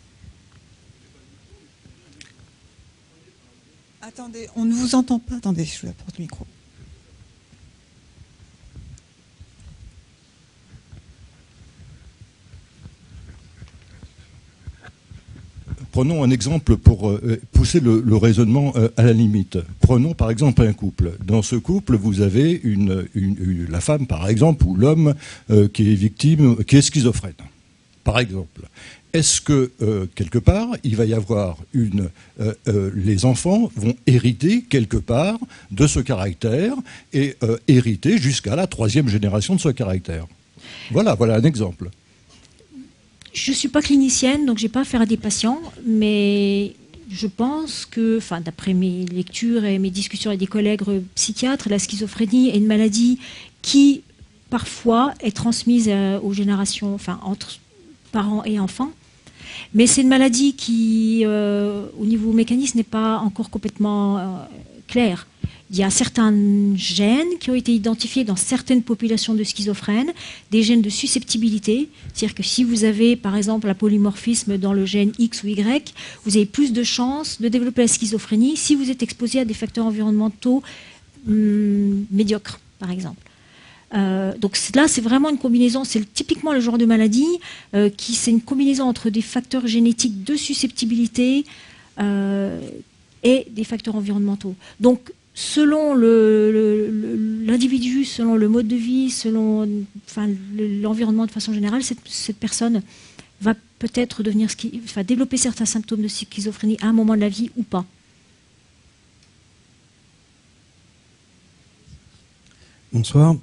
Speaker 2: Attendez, on ne vous entend pas. Attendez, je vous apporte le micro.
Speaker 6: Prenons un exemple pour pousser le raisonnement à la limite. Prenons par exemple un couple. Dans ce couple, vous avez la femme, par exemple, ou l'homme qui est victime, qui est schizophrène, par exemple. Est-ce que, quelque part, il va y avoir les enfants vont hériter, quelque part, de ce caractère et hériter jusqu'à la 3e génération de ce caractère? Voilà un exemple.
Speaker 1: Je ne suis pas clinicienne, donc je n'ai pas affaire à des patients, mais je pense que, d'après mes lectures et mes discussions avec des collègues psychiatres, la schizophrénie est une maladie qui, parfois, est transmise aux générations, entre parents et enfants. Mais c'est une maladie qui, au niveau mécanisme, n'est pas encore complètement claire. Il y a certains gènes qui ont été identifiés dans certaines populations de schizophrènes, des gènes de susceptibilité. C'est-à-dire que si vous avez, par exemple, un polymorphisme dans le gène X ou Y, vous avez plus de chances de développer la schizophrénie si vous êtes exposé à des facteurs environnementaux médiocres, par exemple. Donc là, c'est vraiment une combinaison, c'est typiquement le genre de maladie c'est une combinaison entre des facteurs génétiques de susceptibilité et des facteurs environnementaux. Donc, selon l'individu, selon le mode de vie, selon l'environnement de façon générale, cette personne va peut-être développer certains symptômes de schizophrénie à un moment de la vie ou pas.
Speaker 7: Bonsoir.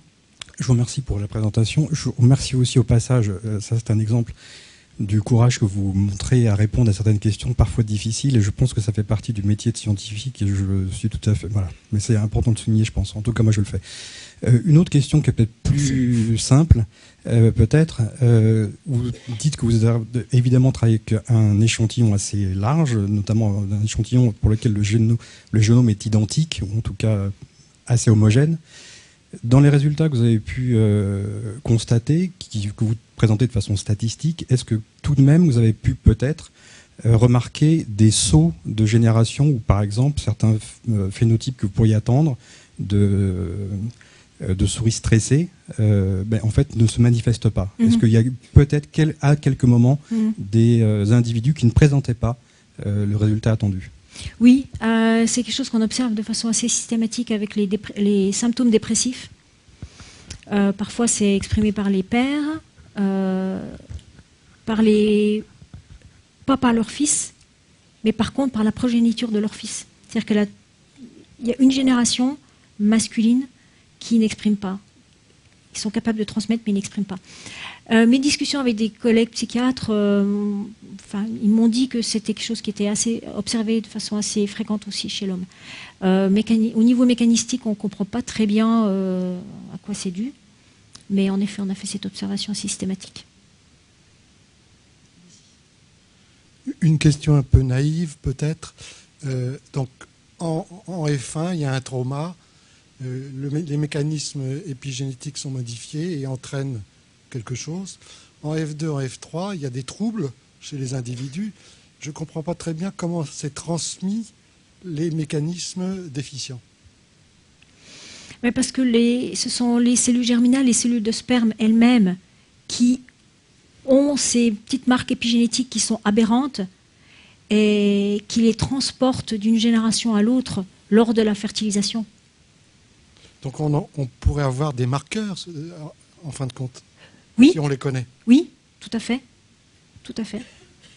Speaker 7: Je vous remercie pour la présentation. Je vous remercie aussi au passage, ça c'est un exemple du courage que vous montrez à répondre à certaines questions parfois difficiles, et je pense que ça fait partie du métier de scientifique, et je suis tout à fait... Voilà. Mais c'est important de souligner, je pense. En tout cas, moi je le fais. Une autre question qui est peut-être plus simple, peut-être. Vous dites que vous avez évidemment travaillé avec un échantillon assez large, notamment un échantillon pour lequel le génome est identique, ou en tout cas assez homogène. Dans les résultats que vous avez pu constater, que vous présentez de façon statistique, est-ce que tout de même vous avez pu peut-être remarquer des sauts de génération où, par exemple, certains phénotypes que vous pourriez attendre de souris stressées, en fait, ne se manifestent pas? Est-ce qu'il y a peut-être à quelques moments des individus qui ne présentaient pas le résultat attendu?
Speaker 1: Oui, c'est quelque chose qu'on observe de façon assez systématique avec les symptômes dépressifs. Parfois, c'est exprimé par les pères, pas par leur fils, mais par contre par la progéniture de leur fils. C'est-à-dire qu'il y a une génération masculine qui n'exprime pas. Ils sont capables de transmettre, mais ils n'expriment pas. Mes discussions avec des collègues psychiatres, ils m'ont dit que c'était quelque chose qui était assez observé de façon assez fréquente aussi chez l'homme. Au niveau mécanistique, on ne comprend pas très bien à quoi c'est dû, mais en effet, on a fait cette observation systématique.
Speaker 8: Une question un peu naïve, peut-être. Donc, en F1, il y a un trauma. Les mécanismes épigénétiques sont modifiés et entraînent quelque chose. En F2, en F3, il y a des troubles chez les individus. Je ne comprends pas très bien comment c'est transmis les mécanismes déficients.
Speaker 1: Mais parce que ce sont les cellules germinales, les cellules de sperme elles-mêmes qui ont ces petites marques épigénétiques qui sont aberrantes et qui les transportent d'une génération à l'autre lors de la fertilisation.
Speaker 8: Donc on pourrait avoir des marqueurs, en fin de compte,
Speaker 1: oui,
Speaker 8: si on les connaît.
Speaker 1: Oui, tout à fait. Tout à fait.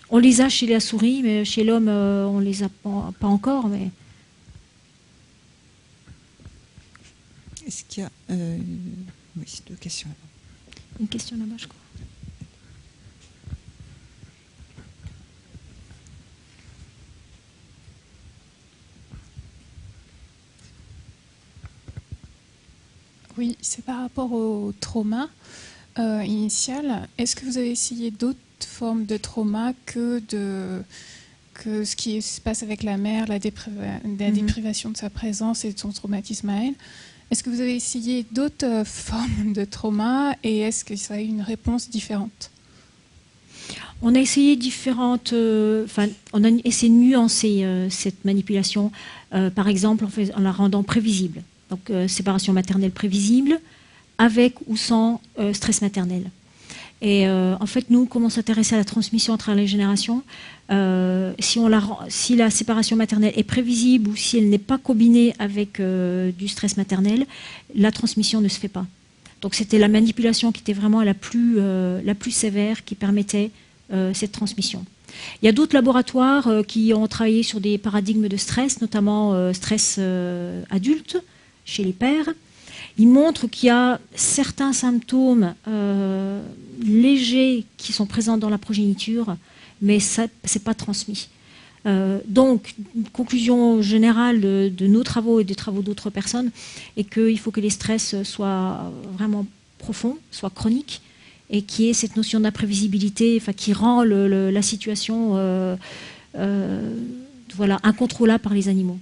Speaker 1: On les a chez la souris, mais chez l'homme, on ne les a pas encore. Mais...
Speaker 2: Est-ce qu'il y a... Oui, c'est deux questions là-bas.
Speaker 1: Une question là-bas, je crois.
Speaker 9: Oui, c'est par rapport au trauma initial. Est-ce que vous avez essayé d'autres formes de trauma que ce qui se passe avec la mère, la déprivation de sa présence et de son traumatisme à elle? Est-ce que vous avez essayé d'autres formes de trauma et est-ce que ça a eu une réponse différente?
Speaker 1: On a essayé différentes... on a essayé de nuancer cette manipulation, par exemple en la rendant prévisible. Donc, séparation maternelle prévisible, avec ou sans stress maternel. Et en fait, nous, comment s'intéresser à la transmission entre les générations, si la séparation maternelle est prévisible ou si elle n'est pas combinée avec du stress maternel, la transmission ne se fait pas. Donc, c'était la manipulation qui était vraiment la plus sévère qui permettait cette transmission. Il y a d'autres laboratoires qui ont travaillé sur des paradigmes de stress, notamment stress adulte, chez les pères. Ils montrent qu'il y a certains symptômes légers qui sont présents dans la progéniture, mais ça, c'est pas transmis. Donc, une conclusion générale de nos travaux et des travaux d'autres personnes est qu'il faut que les stress soient vraiment profonds, soient chroniques, et qu'il y ait cette notion d'imprévisibilité, enfin, qui rend la situation voilà, incontrôlable par les animaux.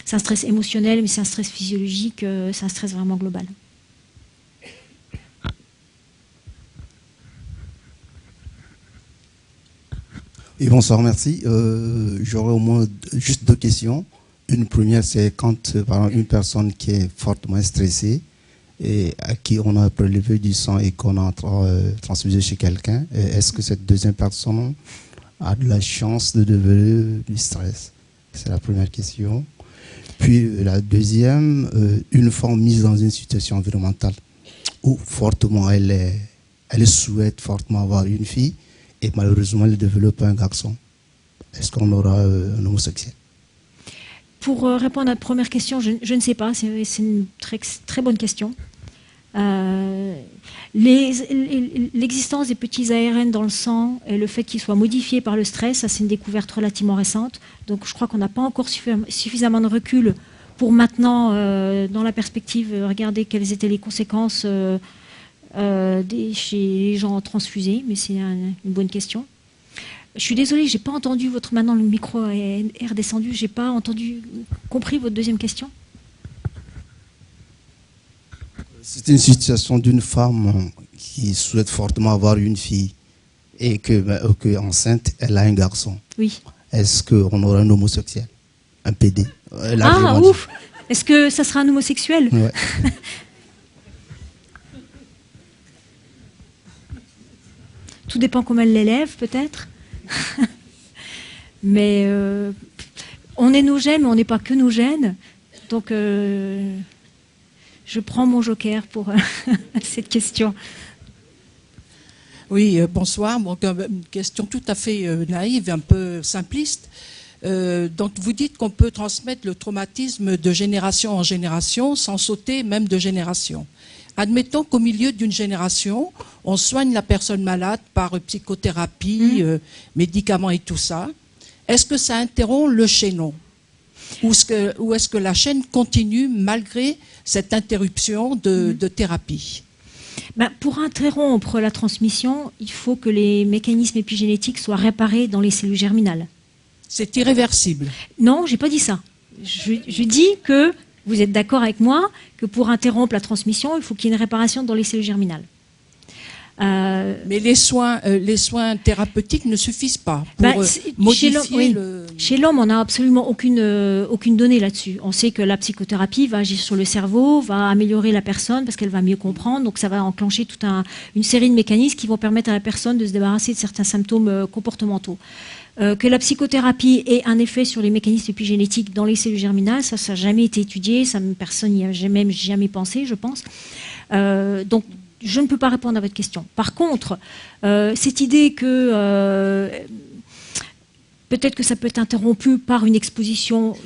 Speaker 1: C'est un stress émotionnel, mais c'est un stress physiologique, c'est un stress vraiment global.
Speaker 10: Et bonsoir, merci. J'aurais au moins juste 2 questions. Une première, c'est quand par exemple, une personne qui est fortement stressée et à qui on a prélevé du sang et qu'on a transfusé chez quelqu'un, est-ce que cette deuxième personne a de la chance de devenir du stress? C'est la première question. Puis la deuxième, une femme mise dans une situation environnementale où fortement elle souhaite fortement avoir une fille et malheureusement elle développe un garçon. Est-ce qu'on aura un homosexuel?
Speaker 1: Pour répondre à la première question, je ne sais pas, c'est une très bonne question. L'existence des petits ARN dans le sang et le fait qu'ils soient modifiés par le stress, ça c'est une découverte relativement récente. Donc je crois qu'on n'a pas encore suffisamment de recul pour maintenant, dans la perspective, regarder quelles étaient les conséquences chez les gens transfusés, mais c'est une bonne question. Je suis désolée, j'ai pas entendu votre... Maintenant le micro est redescendu, j'ai pas compris votre deuxième question.
Speaker 10: C'est une situation d'une femme qui souhaite fortement avoir une fille et que enceinte, elle a un garçon.
Speaker 1: Oui.
Speaker 10: Est-ce qu'on aura un homosexuel? Un PD?
Speaker 1: Ah, ouf! Est-ce que ça sera un homosexuel?
Speaker 10: Ouais.
Speaker 1: Tout dépend comment elle l'élève, peut-être. Mais on est nos gènes, mais on n'est pas que nos gènes. Donc, je prends mon joker pour cette question.
Speaker 11: Oui, bonsoir. Donc, une question tout à fait naïve, un peu simpliste. Donc, vous dites qu'on peut transmettre le traumatisme de génération en génération sans sauter même de génération. Admettons qu'au milieu d'une génération, on soigne la personne malade par psychothérapie, médicaments et tout ça. Est-ce que ça interrompt le chaînon? Ou est-ce que la chaîne continue malgré cette interruption de thérapie?
Speaker 1: Pour interrompre la transmission, il faut que les mécanismes épigénétiques soient réparés dans les cellules germinales.
Speaker 11: C'est irréversible?
Speaker 1: Non, j'ai pas dit ça. Je dis que, vous êtes d'accord avec moi, que pour interrompre la transmission, il faut qu'il y ait une réparation dans les cellules germinales.
Speaker 11: Mais les soins thérapeutiques ne suffisent pas pour modifier le...
Speaker 1: Chez l'homme, on n'a absolument aucune donnée là-dessus. On sait que la psychothérapie va agir sur le cerveau, va améliorer la personne parce qu'elle va mieux comprendre. Donc ça va enclencher toute une série de mécanismes qui vont permettre à la personne de se débarrasser de certains symptômes comportementaux. Que la psychothérapie ait un effet sur les mécanismes épigénétiques dans les cellules germinales, ça n'a jamais été étudié, personne n'y a même jamais pensé, je pense. Donc, je ne peux pas répondre à votre question. Par contre, cette idée que peut-être que ça peut être interrompu par une exposition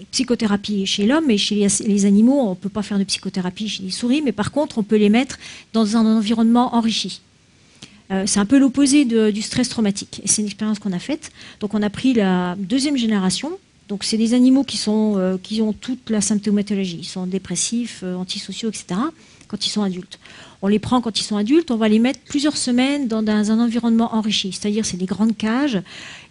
Speaker 1: psychothérapie chez l'homme, mais chez les animaux, on ne peut pas faire de psychothérapie chez les souris, mais par contre, on peut les mettre dans un environnement enrichi. C'est un peu l'opposé du stress traumatique. Et c'est une expérience qu'on a faite. Donc on a pris la deuxième génération. Donc c'est des animaux qui ont toute la symptomatologie. Ils sont dépressifs, antisociaux, etc. quand ils sont adultes. On les prend quand ils sont adultes, on va les mettre plusieurs semaines dans un environnement enrichi. C'est-à-dire c'est des grandes cages,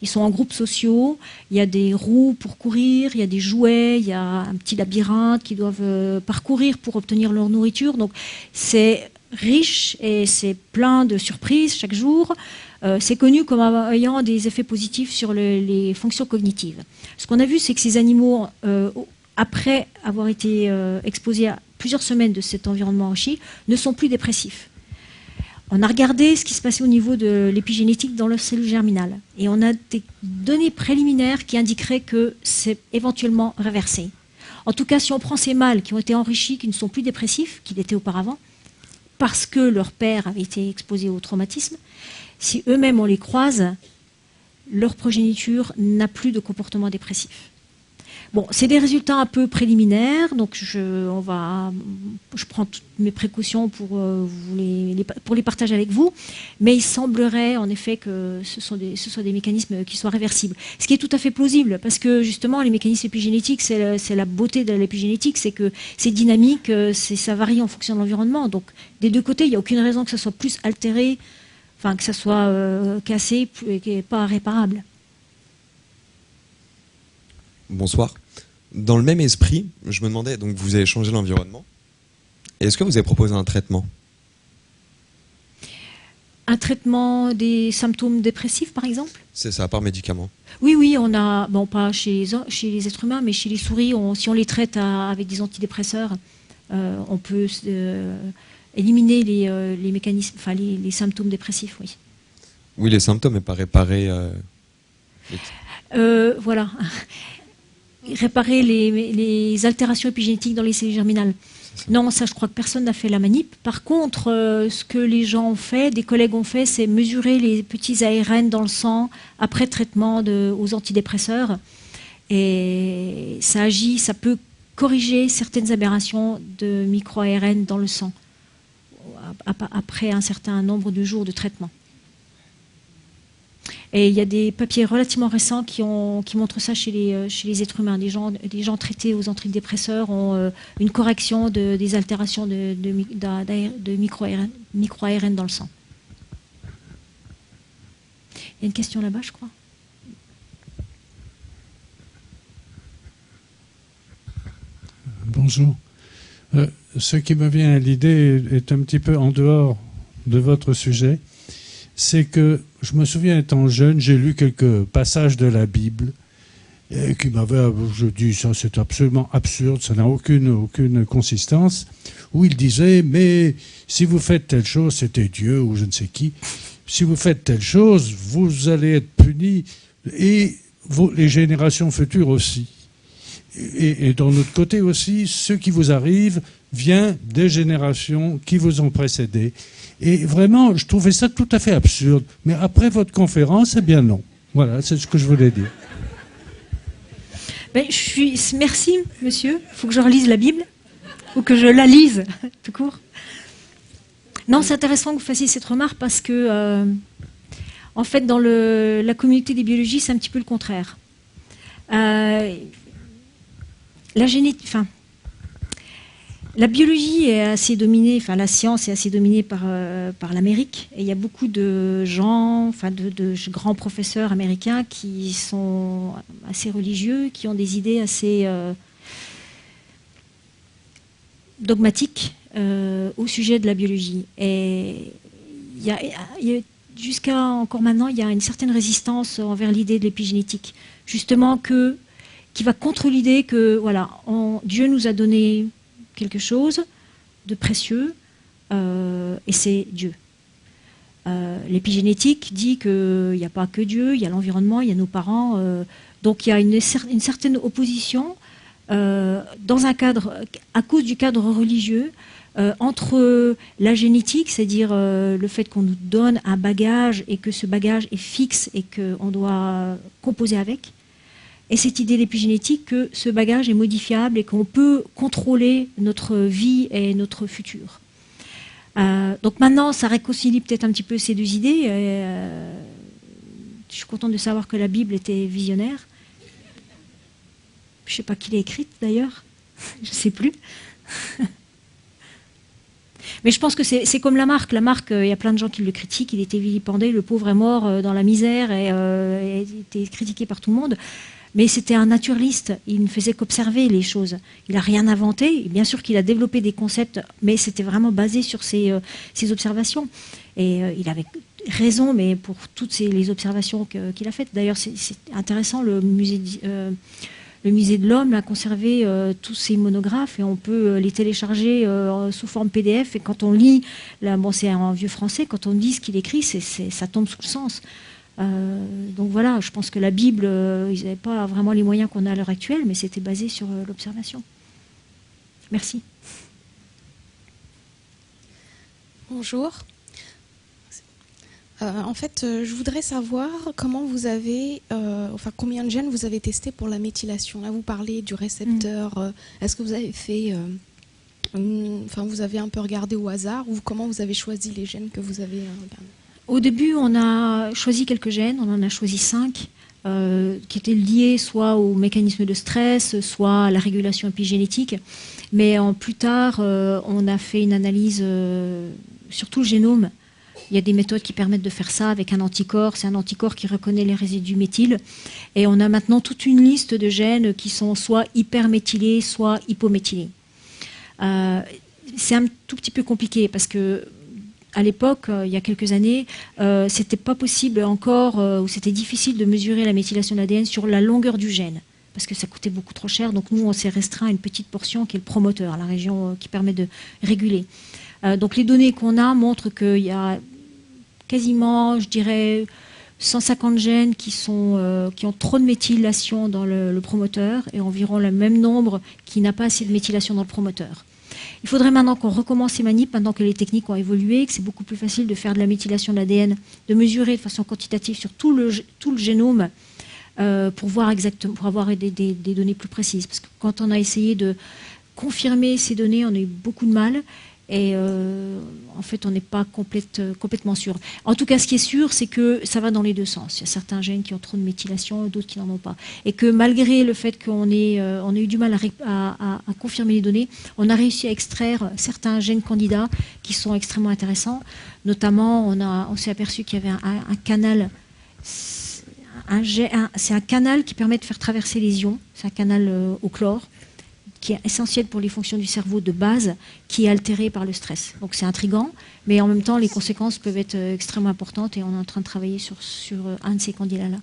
Speaker 1: ils sont en groupes sociaux, il y a des roues pour courir, il y a des jouets, il y a un petit labyrinthe qu'ils doivent parcourir pour obtenir leur nourriture. Donc c'est riche et c'est plein de surprises chaque jour. C'est connu comme ayant des effets positifs sur les fonctions cognitives. Ce qu'on a vu, c'est que ces animaux, après avoir été exposés à plusieurs semaines de cet environnement enrichi, ne sont plus dépressifs. On a regardé ce qui se passait au niveau de l'épigénétique dans leurs cellules germinales. Et on a des données préliminaires qui indiqueraient que c'est éventuellement réversé. En tout cas, si on prend ces mâles qui ont été enrichis, qui ne sont plus dépressifs, qu'ils l'étaient auparavant, parce que leur père avait été exposé au traumatisme, si eux-mêmes on les croise, leur progéniture n'a plus de comportement dépressif. Bon, c'est des résultats un peu préliminaires, donc je prends toutes mes précautions pour les partager avec vous, mais il semblerait en effet que ce soient des mécanismes qui soient réversibles. Ce qui est tout à fait plausible, parce que justement les mécanismes épigénétiques, c'est la beauté de l'épigénétique, c'est que c'est dynamique, ça varie en fonction de l'environnement. Donc des deux côtés, il n'y a aucune raison que ça soit plus altéré, enfin que ça soit cassé et pas réparable.
Speaker 12: Bonsoir. Dans le même esprit, je me demandais, donc vous avez changé l'environnement, est-ce que vous avez proposé un traitement?
Speaker 1: Un traitement des symptômes dépressifs, par exemple?
Speaker 12: C'est ça, par médicament?
Speaker 1: Oui, on a, bon, pas chez les êtres humains, mais chez les souris, si on les traite avec des antidépresseurs, on peut éliminer les mécanismes, enfin les symptômes dépressifs, oui.
Speaker 12: Oui, les symptômes, mais pas réparer...
Speaker 1: Voilà. Réparer les altérations épigénétiques dans les cellules germinales. Non, ça, je crois que personne n'a fait la manip. Par contre, ce que les gens ont fait, des collègues ont fait, c'est mesurer les petits ARN dans le sang après traitement aux antidépresseurs. Et ça agit, ça peut corriger certaines aberrations de micro-ARN dans le sang après un certain nombre de jours de traitement. Et il y a des papiers relativement récents qui montrent ça chez les êtres humains. Des gens traités aux antidépresseurs ont une correction des altérations de micro-ARN dans le sang. Il y a une question là-bas, je crois.
Speaker 13: Bonjour. Ce qui me vient à l'idée est un petit peu en dehors de votre sujet. C'est que je me souviens étant jeune, j'ai lu quelques passages de la Bible qui m'avaient, je dis ça c'est absolument absurde, ça n'a aucune consistance, où il disait mais si vous faites telle chose, c'était Dieu ou je ne sais qui, si vous faites telle chose, vous allez être punis et les générations futures aussi. Et d'un autre côté aussi, ce qui vous arrive vient des générations qui vous ont précédé. Et vraiment, je trouvais ça tout à fait absurde. Mais après votre conférence, eh bien non. Voilà, c'est ce que je voulais dire.
Speaker 1: Ben, merci, monsieur. Il faut que je relise la Bible. Ou que je la lise, tout court. Non, c'est intéressant que vous fassiez cette remarque parce que, en fait, dans la communauté des biologies, c'est un petit peu le contraire. La biologie est assez dominée, enfin la science est assez dominée par l'Amérique. Et il y a beaucoup de gens, enfin de grands professeurs américains qui sont assez religieux, qui ont des idées assez dogmatiques au sujet de la biologie. Et jusqu'à encore maintenant, il y a une certaine résistance envers l'idée de l'épigénétique. Justement qui va contre l'idée que voilà, Dieu nous a donné quelque chose de précieux et c'est Dieu. L'épigénétique dit qu'il n'y a pas que Dieu, il y a l'environnement, il y a nos parents. Donc il y a une certaine opposition dans un cadre, à cause du cadre religieux, entre la génétique, c'est-à-dire le fait qu'on nous donne un bagage et que ce bagage est fixe et qu'on doit composer avec, et cette idée d'épigénétique que ce bagage est modifiable et qu'on peut contrôler notre vie et notre futur. Donc maintenant, ça réconcilie peut-être un petit peu ces deux idées. Je suis contente de savoir que la Bible était visionnaire. Je ne sais pas qui l'a écrite d'ailleurs, je ne sais plus. Mais je pense que c'est comme Lamarck. Lamarck, il y a plein de gens qui le critiquent, il était vilipendé, le pauvre est mort dans la misère et était critiqué par tout le monde. Mais c'était un naturaliste, il ne faisait qu'observer les choses. Il n'a rien inventé, bien sûr qu'il a développé des concepts, mais c'était vraiment basé sur ses observations. Et il avait raison, mais pour toutes les observations qu'il a faites. D'ailleurs, c'est intéressant, le musée de l'Homme a conservé tous ces monographes et on peut les télécharger sous forme PDF. Et quand on lit, bon, c'est un vieux français, quand on lit ce qu'il écrit, ça tombe sous le sens. Donc voilà, je pense que la Bible, ils n'avaient pas vraiment les moyens qu'on a à l'heure actuelle, mais c'était basé sur l'observation. Merci.
Speaker 14: Bonjour. En fait, je voudrais savoir comment vous avez, combien de gènes vous avez testé pour la méthylation. Là, vous parlez du récepteur. Est-ce que vous avez fait, vous avez un peu regardé au hasard, ou comment vous avez choisi les gènes que vous avez regardés?
Speaker 1: Au début, on a choisi quelques gènes, on en a choisi 5, qui étaient liés soit au mécanisme de stress, soit à la régulation épigénétique. Mais plus tard, on a fait une analyse sur tout le génome. Il y a des méthodes qui permettent de faire ça avec un anticorps. C'est un anticorps qui reconnaît les résidus méthyl. Et on a maintenant toute une liste de gènes qui sont soit hyperméthylés, soit hypométhylés. C'est un tout petit peu compliqué parce que à l'époque, il y a quelques années, c'était pas possible encore, ou c'était difficile de mesurer la méthylation de l'ADN sur la longueur du gène, parce que ça coûtait beaucoup trop cher. Donc nous, on s'est restreint à une petite portion qui est le promoteur, la région qui permet de réguler. Donc les données qu'on a montrent qu'il y a quasiment, je dirais, 150 gènes qui ont trop de méthylation dans le promoteur, et environ le même nombre qui n'a pas assez de méthylation dans le promoteur. Il faudrait maintenant qu'on recommence ces manips, maintenant que les techniques ont évolué, que c'est beaucoup plus facile de faire de la méthylation de l'ADN, de mesurer de façon quantitative sur tout le génome pour voir exactement, pour avoir des données plus précises. Parce que quand on a essayé de confirmer ces données, on a eu beaucoup de mal. Et en fait, on n'est pas complètement sûr. En tout cas, ce qui est sûr, c'est que ça va dans les deux sens. Il y a certains gènes qui ont trop de méthylation, d'autres qui n'en ont pas. Et que malgré le fait qu'on ait eu du mal à confirmer les données, on a réussi à extraire certains gènes candidats qui sont extrêmement intéressants. Notamment, on s'est aperçu qu'il y avait un canal. C'est un canal qui permet de faire traverser les ions. C'est un canal au chlore, qui est essentiel pour les fonctions du cerveau de base, qui est altéré par le stress. Donc c'est intriguant, mais en même temps, les conséquences peuvent être extrêmement importantes, et on est en train de travailler sur un de ces candidats-là.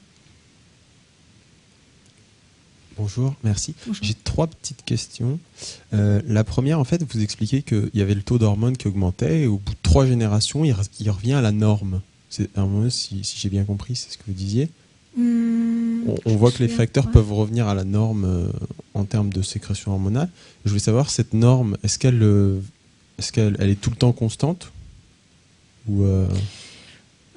Speaker 15: Bonjour, merci.
Speaker 1: Bonjour.
Speaker 15: J'ai 3 petites questions. La première, en fait, vous expliquez qu'il y avait le taux d'hormones qui augmentait, et au bout de 3 générations, il revient à la norme. C'est un moment, si j'ai bien compris, c'est ce que vous disiez. On voit que les facteurs peuvent revenir à la norme en termes de sécrétion hormonale. Je voulais savoir, cette norme, est-ce qu'elle est tout le temps constante, ou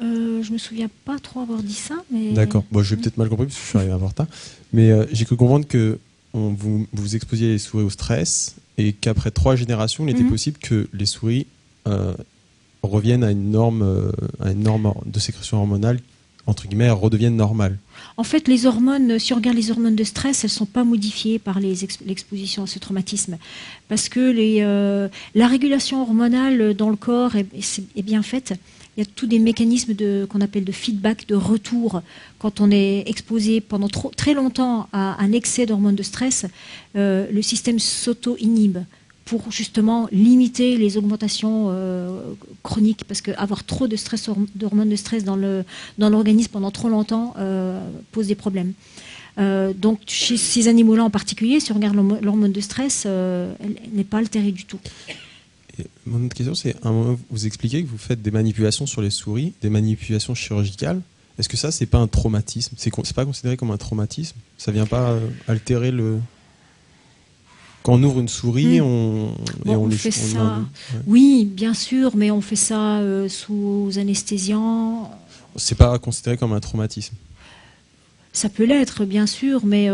Speaker 1: Je me souviens pas trop avoir dit ça, mais...
Speaker 15: D'accord. Bon, j'ai peut-être mal compris parce que je suis arrivé un peu en retard. Mais j'ai cru comprendre que vous exposiez les souris au stress, et qu'après 3 générations, il était possible que les souris reviennent à une norme de sécrétion hormonale, entre guillemets, redeviennent normales.
Speaker 1: En fait, les hormones, si on regarde les hormones de stress, elles ne sont pas modifiées par l'exposition à ce traumatisme. Parce que la régulation hormonale dans le corps est bien faite. Il y a tous des mécanismes qu'on appelle de feedback, de retour. Quand on est exposé pendant très longtemps à un excès d'hormones de stress, le système s'auto-inhibe pour justement limiter les augmentations chroniques, parce qu'avoir trop d'hormones de stress dans l'organisme pendant trop longtemps pose des problèmes. Donc chez ces animaux-là en particulier, si on regarde l'hormone de stress, elle n'est pas altérée du tout.
Speaker 15: Et mon autre question, c'est, à un moment, vous expliquez que vous faites des manipulations sur les souris, des manipulations chirurgicales. Est-ce que ça, c'est pas un traumatisme? C'est pas considéré comme un traumatisme? Ça vient pas altérer le... Quand on ouvre une souris, on
Speaker 1: fait ça. Oui, bien sûr, mais on fait ça sous anesthésiant.
Speaker 15: C'est pas considéré comme un traumatisme?
Speaker 1: Ça peut l'être, bien sûr, mais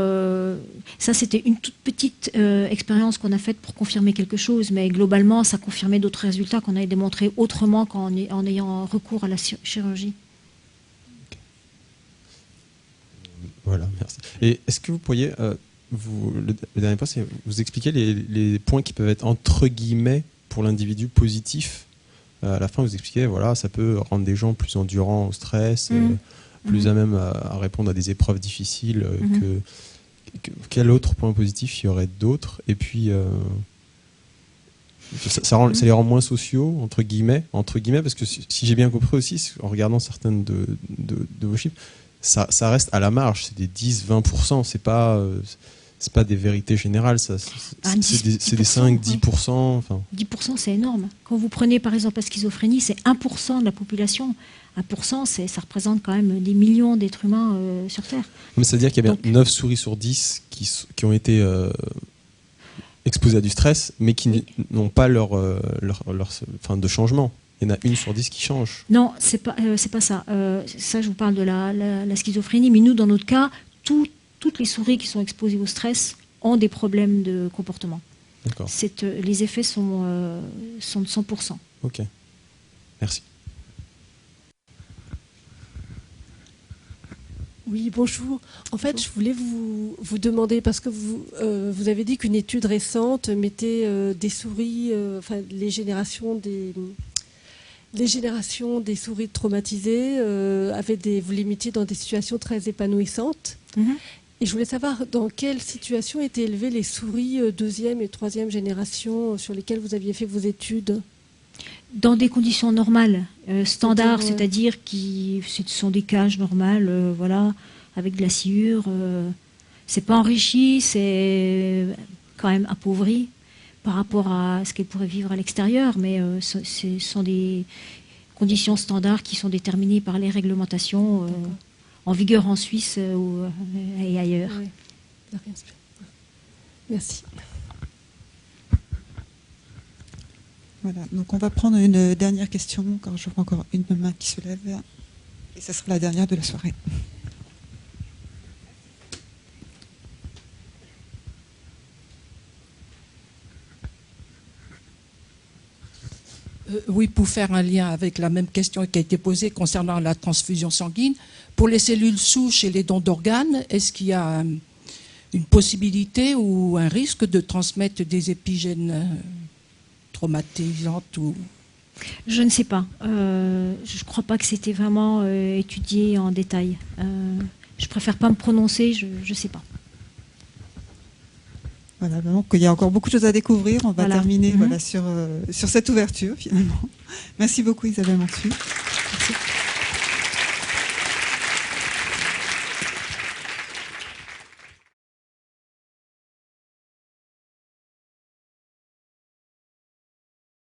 Speaker 1: ça, c'était une toute petite expérience qu'on a faite pour confirmer quelque chose. Mais globalement, ça confirmait d'autres résultats qu'on avait démontrés autrement qu'en ayant recours à la chirurgie.
Speaker 15: Okay. Voilà, merci. Et est-ce que vous pourriez... le dernier point, c'est vous expliquez les points qui peuvent être entre guillemets pour l'individu positifs. À la fin, vous expliquez, voilà, ça peut rendre des gens plus endurants au stress, plus à même à répondre à des épreuves difficiles. Quel autre point positif il y aurait d'autres? Et puis, ça les rend moins sociaux, entre guillemets, parce que si j'ai bien compris aussi, en regardant certaines de vos chiffres, ça reste à la marge, c'est des 10-20%, c'est pas des vérités générales, c'est des 5-10%. Enfin.
Speaker 1: 10%, c'est énorme. Quand vous prenez par exemple la schizophrénie, c'est 1% de la population. 1%, ça représente quand même des millions d'êtres humains sur Terre.
Speaker 15: Mais c'est-à-dire qu'il y a bien 9 souris sur 10 qui ont été exposées à du stress, mais qui n'ont pas leur fin de changement. Il y en a 1 sur 10 qui change.
Speaker 1: Non, c'est pas ça. Ça, je vous parle de la schizophrénie, mais nous, dans notre cas, toutes les souris qui sont exposées au stress ont des problèmes de comportement.
Speaker 15: D'accord.
Speaker 1: Les effets sont de 100%.
Speaker 15: Ok. Merci.
Speaker 16: Oui, bonjour. En fait, je voulais vous demander, parce que vous avez dit qu'une étude récente mettait des souris, les générations des souris traumatisées vous les mettiez dans des situations très épanouissantes.
Speaker 1: Mm-hmm.
Speaker 16: Et je voulais savoir dans quelle situation étaient élevées les souris 2e et 3e génération sur lesquelles vous aviez fait vos études.
Speaker 1: Dans des conditions normales, standards,
Speaker 16: C'est-à-dire,
Speaker 1: ce sont des cages normales, voilà, avec de la sciure. C'est pas enrichi, c'est quand même appauvri par rapport à ce qu'elles pourraient vivre à l'extérieur, mais ce sont des conditions standards qui sont déterminées par les réglementations en vigueur en Suisse et ailleurs.
Speaker 16: Oui. Merci.
Speaker 2: Voilà, donc on va prendre une dernière question, car je vois encore une main qui se lève, et ce sera la dernière de la soirée.
Speaker 11: Oui, pour faire un lien avec la même question qui a été posée concernant la transfusion sanguine, pour les cellules souches et les dons d'organes, est-ce qu'il y a une possibilité ou un risque de transmettre des épigènes traumatisantes ou...
Speaker 1: Je ne sais pas. Je ne crois pas que c'était vraiment étudié en détail. Je préfère pas me prononcer, je ne sais pas.
Speaker 2: Voilà, donc il y a encore beaucoup de choses à découvrir. On va terminer
Speaker 1: Mm-hmm.
Speaker 2: sur cette ouverture finalement. Merci beaucoup Isabelle Mansu. Merci.